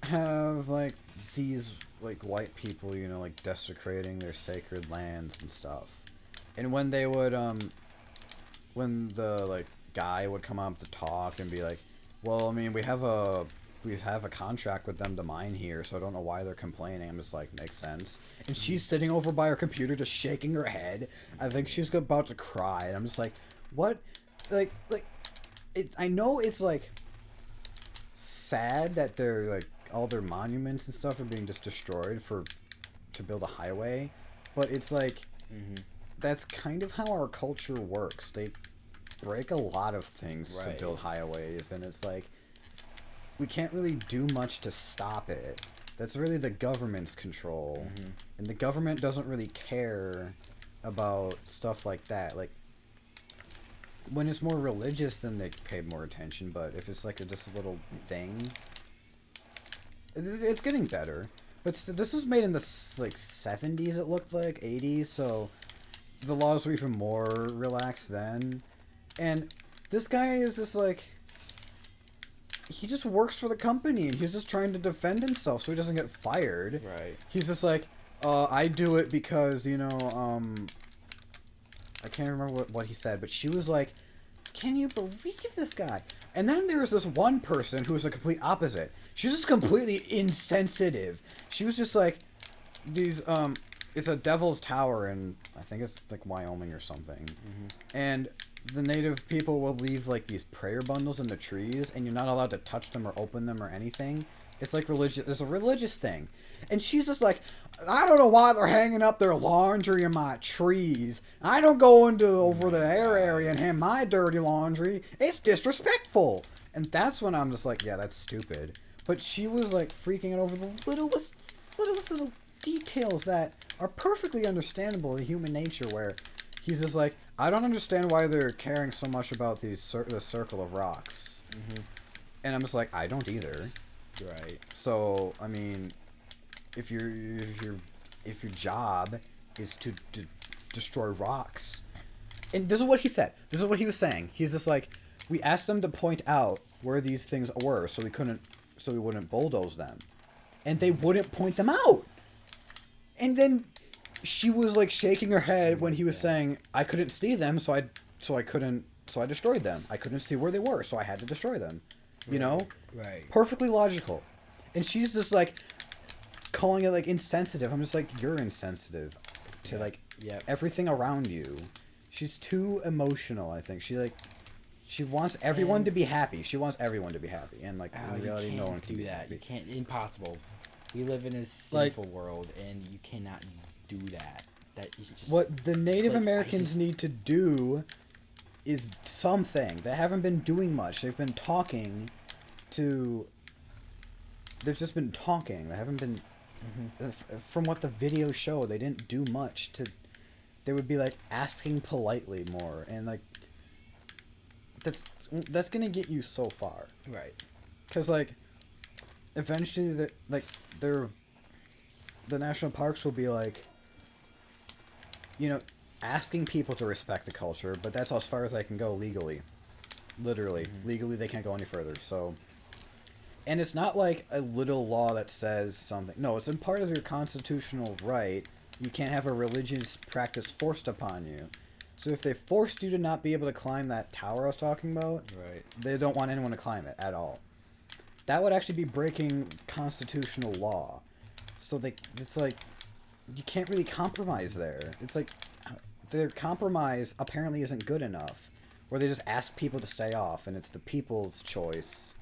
Speaker 2: have, like, these, like, white people, you know, like, desecrating their sacred lands and stuff. And when they would, when the, like, guy would come up to talk and be like, well, I mean, we have a contract with them to mine here, so I don't know why they're complaining. I'm just like, makes sense. And she's sitting over by her computer just shaking her head. I think she's about to cry. And I'm just like, what? Like, it's, I know it's, like, sad that they're, like, all their monuments and stuff are being just destroyed to build a highway. But it's like, that's kind of how our culture works. They break a lot of things to build highways, and it's like we can't really do much to stop it. That's really the government's control, and the government doesn't really care about stuff like that. Like, when it's more religious, then they pay more attention, but if it's like just a little thing, it's getting better. But this was made in the, like, 70s, it looked like, 80s, so the laws were even more relaxed then. And this guy is just like, he just works for the company, and he's just trying to defend himself so he doesn't get fired.
Speaker 1: Right.
Speaker 2: He's just like, I do it because, you know, I can't remember what he said, but she was like, can you believe this guy? And then there was this one person who was the complete opposite. She was just completely insensitive. She was just like, these, it's a Devil's Tower in, I think it's like Wyoming or something. And the native people will leave, like, these prayer bundles in the trees, and you're not allowed to touch them or open them or anything. It's like religious. It's a religious thing. And she's just like, I don't know why they're hanging up their laundry in my trees. I don't go into over their area and hang my dirty laundry. It's disrespectful. And that's when I'm just like, yeah, that's stupid. But she was, like, freaking out over the littlest little details that are perfectly understandable in human nature, where he's just like, I don't understand why they're caring so much about the circle of rocks. And I'm just like, I don't either.
Speaker 1: Right.
Speaker 2: So, I mean, if your job is to destroy rocks, and this is what he said. This is what he was saying. He's just like, we asked them to point out where these things were, so we wouldn't bulldoze them, and they wouldn't point them out. And then she was like shaking her head when he was saying, I couldn't see them, so I destroyed them. I couldn't see where they were, so I had to destroy them. You know?
Speaker 1: Right.
Speaker 2: Perfectly logical. And she's just like calling it like insensitive. I'm just like, you're insensitive to like everything around you. She's too emotional, I think. She wants everyone to be happy. She wants everyone to be happy. And like in reality, no one can do that.
Speaker 1: You can't. Impossible. We live in a sinful world, and you cannot do that. That is just
Speaker 2: what the Native Americans need to do is something. They haven't been doing much. They've been talking to... They've just been talking. They haven't been... From what the videos show, they didn't do much to... They would be, like, asking politely more. And, like... That's gonna get you so far.
Speaker 1: Right.
Speaker 2: Because, like... Eventually, the national parks will be, like... You know... asking people to respect the culture, but that's as far as I can go legally. Literally. Legally, they can't go any further, so... And it's not like a little law that says something. No, it's in part of your constitutional right. You can't have a religious practice forced upon you. So if they forced you to not be able to climb that tower I was talking about,
Speaker 1: right,
Speaker 2: they don't want anyone to climb it at all. That would actually be breaking constitutional law. So it's like... You can't really compromise there. It's like... Their compromise apparently isn't good enough, where they just ask people to stay off, and it's the people's choice,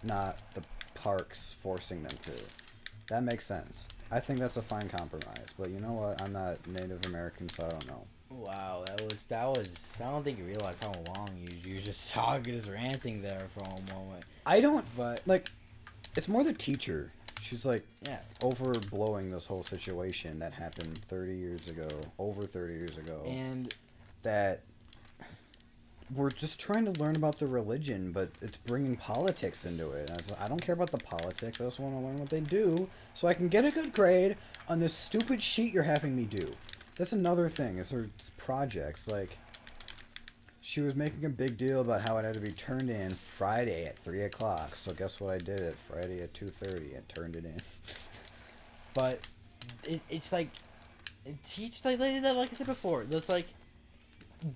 Speaker 2: not the parks forcing them to. That makes sense. I think that's a fine compromise, but you know what? I'm not Native American, so I don't know.
Speaker 1: Wow, that was. I don't think you realize how long you were just talking, just ranting there for a moment.
Speaker 2: I don't, but like, it's more the teacher. She's like,
Speaker 1: yeah,
Speaker 2: overblowing this whole situation that happened 30 years ago, over 30 years ago.
Speaker 1: And
Speaker 2: that we're just trying to learn about the religion, but it's bringing politics into it. And I don't care about the politics. I just want to learn what they do so I can get a good grade on this stupid sheet you're having me do. That's another thing, is her projects. Like, she was making a big deal about how it had to be turned in Friday at 3 o'clock. So guess what I did at Friday at 2:30? I turned it in.
Speaker 1: But it's like, teach like I said before. That's like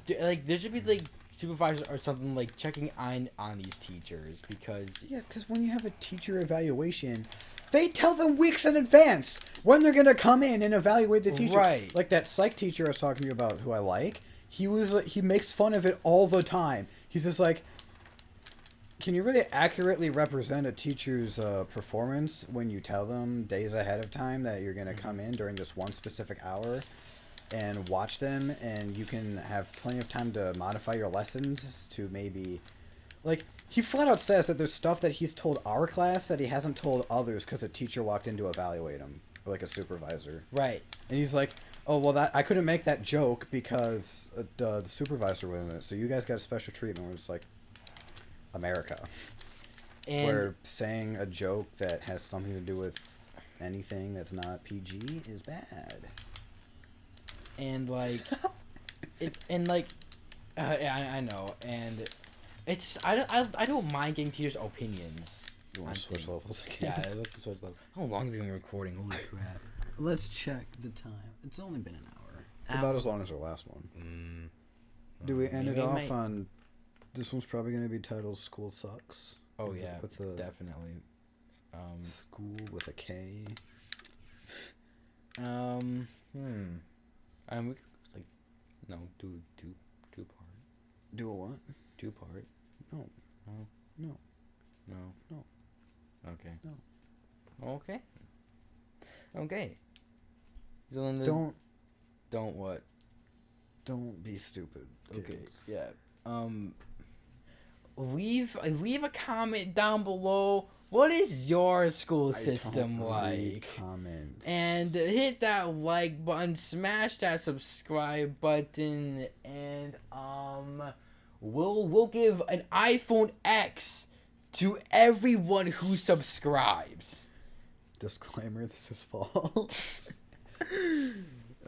Speaker 1: there should be like supervisors or something like checking on these teachers, because
Speaker 2: yes, because when you have a teacher evaluation, they tell them weeks in advance when they're gonna come in and evaluate the teacher.
Speaker 1: Right.
Speaker 2: Like that psych teacher I was talking to you about, who I like. He makes fun of it all the time. He's just like, can you really accurately represent a teacher's performance when you tell them days ahead of time that you're going to come in during this one specific hour and watch them, and you can have plenty of time to modify your lessons to maybe... Like, he flat out says that there's stuff that he's told our class that he hasn't told others because a teacher walked in to evaluate him, or like a supervisor.
Speaker 1: Right.
Speaker 2: And he's like... Oh, well, that I couldn't make that joke because the supervisor was in it, so you guys got a special treatment. We're just like, America. And where saying a joke that has something to do with anything that's not PG is bad.
Speaker 1: And, like, I know, and it's, I don't mind getting teachers' opinions.
Speaker 2: You want to switch levels again?
Speaker 1: Yeah, let's switch levels. How long have we been recording? Holy crap.
Speaker 3: Let's check the time. It's only been an hour.
Speaker 2: It's about as long as our last one. Do we end it off on... This one's probably going to be titled Skool Sucks.
Speaker 1: Oh, yeah, definitely.
Speaker 2: Skool with a K.
Speaker 1: We could, like, no, do two-part.
Speaker 2: Do a what?
Speaker 1: Two-part.
Speaker 2: No.
Speaker 1: No.
Speaker 2: No.
Speaker 1: No.
Speaker 2: No.
Speaker 1: Okay.
Speaker 2: No.
Speaker 1: Okay. Okay. So then don't what?
Speaker 2: Don't be stupid.
Speaker 1: Okay. Yeah. Leave a comment down below. What is your school system like?
Speaker 2: Comments.
Speaker 1: And hit that like button, smash that subscribe button, and we'll give an iPhone X to everyone who subscribes.
Speaker 2: Disclaimer: this is false.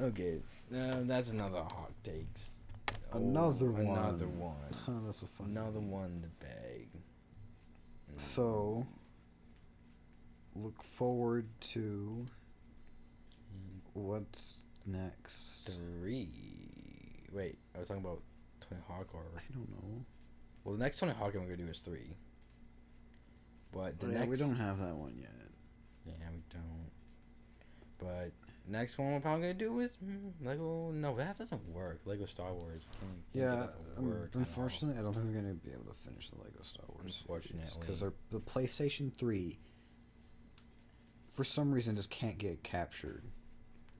Speaker 4: Okay, that's another hot takes.
Speaker 2: Another one.
Speaker 4: Another one.
Speaker 2: Oh, that's a fun.
Speaker 4: Another one in the bag.
Speaker 2: So, look forward to what's next.
Speaker 4: 3. Wait, are we talking about Tony Hawk or?
Speaker 2: I don't know.
Speaker 4: Well, the next Tony Hawk I'm gonna do is 3. But the
Speaker 2: Yeah,
Speaker 4: next
Speaker 2: we don't have that one yet.
Speaker 4: Yeah, we don't. But next one we're probably gonna do is Lego. No, that doesn't work. Lego Star Wars. Can't get
Speaker 2: Yeah,
Speaker 4: that to work at all.
Speaker 2: unfortunately, I don't think we're gonna be able to finish the Lego Star Wars.
Speaker 4: Unfortunately.
Speaker 2: Because the PlayStation 3, for some reason, just can't get captured.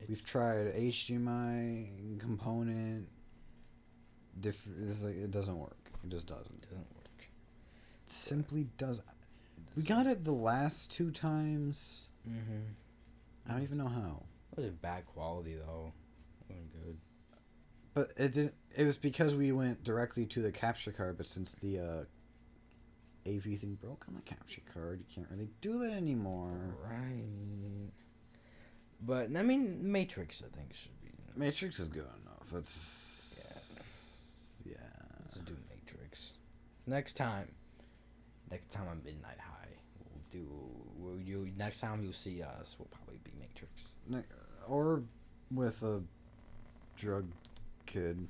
Speaker 2: We've tried HDMI component. It's like, it doesn't work. It just doesn't.
Speaker 4: It doesn't work.
Speaker 2: It simply doesn't. We got it the last 2 times.
Speaker 4: Mm-hmm.
Speaker 2: I don't even know how.
Speaker 4: It was bad quality though. It wasn't good.
Speaker 2: But it didn't. It was because we went directly to the capture card. But since the AV thing broke on the capture card, you can't really do that anymore.
Speaker 4: Right. But I mean, Matrix I think should be.
Speaker 2: Matrix is good enough. It's yeah.
Speaker 4: Let's do Matrix. Next time on Midnight High, next time you'll see us will probably be Matrix.
Speaker 2: Or with a drug kid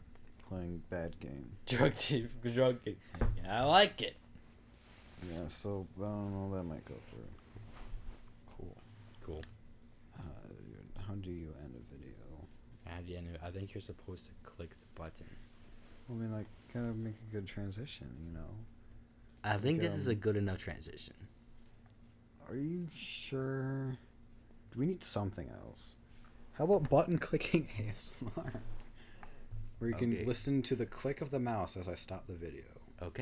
Speaker 2: playing bad game.
Speaker 4: Drug kid. Yeah, I like it.
Speaker 2: Yeah, so I don't know, that might go through.
Speaker 4: Cool.
Speaker 2: How do you end a video?
Speaker 1: At the end, I think you're supposed to click the button.
Speaker 2: I mean, like, gotta make a good transition, you know.
Speaker 1: I think this is a good enough transition.
Speaker 2: Are you sure? Do we need something else? How about button clicking ASMR? Where you can
Speaker 1: Okay.
Speaker 2: listen to the click of the mouse as I stop the video.
Speaker 1: Okay.